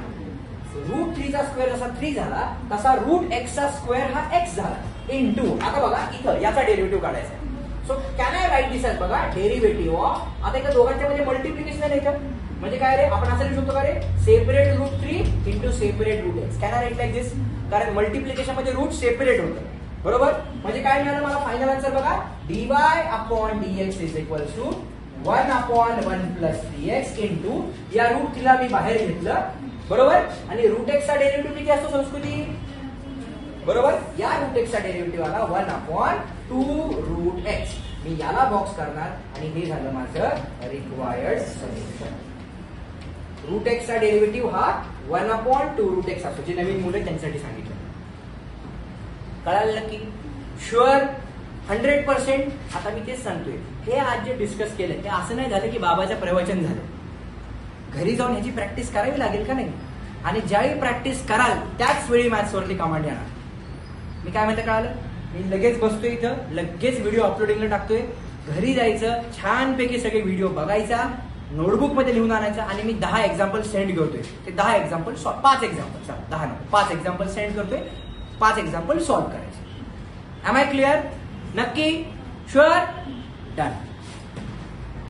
रूट 3 चा स्क्वेअर जसा 3 झाला तसा रूट x चा स्क्वेअर हा x झाला इंटू, आता बघा इथं याचा डेरिव्हेटिव्ह काढायचा. So can I write this as बघा डेरिव्हेटिव्ह ऑफ, आता इथं दोघांच्या मध्ये मल्टिप्लिकेशन आहे इथं, म्हणजे काय रे, आपण असं लिहू शकतो का रे, separate root 3 into separate root x. Can I write like this, कारण मल्टिप्लिकेशन मध्ये रूट सेपरेट होतं. बरोबर. म्हणजे काय मिळालं मला फायनल आन्सर बघा, dy upon dx is equal to 1/1 plus 3x into या रूट 3 ला मी बाहेर घेतलं. बरोबर. आणि रूट एक्स चा डेरिव्हेटिव्ह किती असतो संस्कृती, बरोबर. या रूट एक्स चा डेरिव्हेटिव्ह आला 1/2 रूट एक्स. मी याला बॉक्स करणार आणि हे झालं माझं रिक्वायर्ड सोल्युशन. रूट एक्स चा डेरिव्हेटिव्ह हा 1/2 रूट एक्स असतो, जे नवीन मुलं त्यांच्यासाठी सांगितलं. कळालं नक्की, शुअर, 100%. आता मी तेच सांगतोय, हे आज जे डिस्कस केलं ते असं नाही झालं की बाबाचं प्रवचन झालं. घरी जाऊन ह्याची प्रॅक्टिस करावी लागेल का नाही, आणि ज्यावेळी प्रॅक्टिस कराल त्याच वेळी मॅथ्स वरती कमांड येणार. मी काय म्हणते कळालं, मी लगेच बसतोय इथं, लगेच व्हिडिओ अपलोडिंगला टाकतोय. घरी जायचं, छानपैकी सगळे व्हिडिओ बघायचा, नोटबुक मध्ये लिहून आणायचा, आणि मी 10 एक्झाम्पल सेंड करतोय. ते 10 एक्झाम्पल 5 एक्झाम्पल 10 नको 5 एक्झाम्पल सेंड करतोय, 5 एक्झाम्पल सॉल्व्ह करायचे. एम आय क्लिअर, नक्की, शुअर, डन.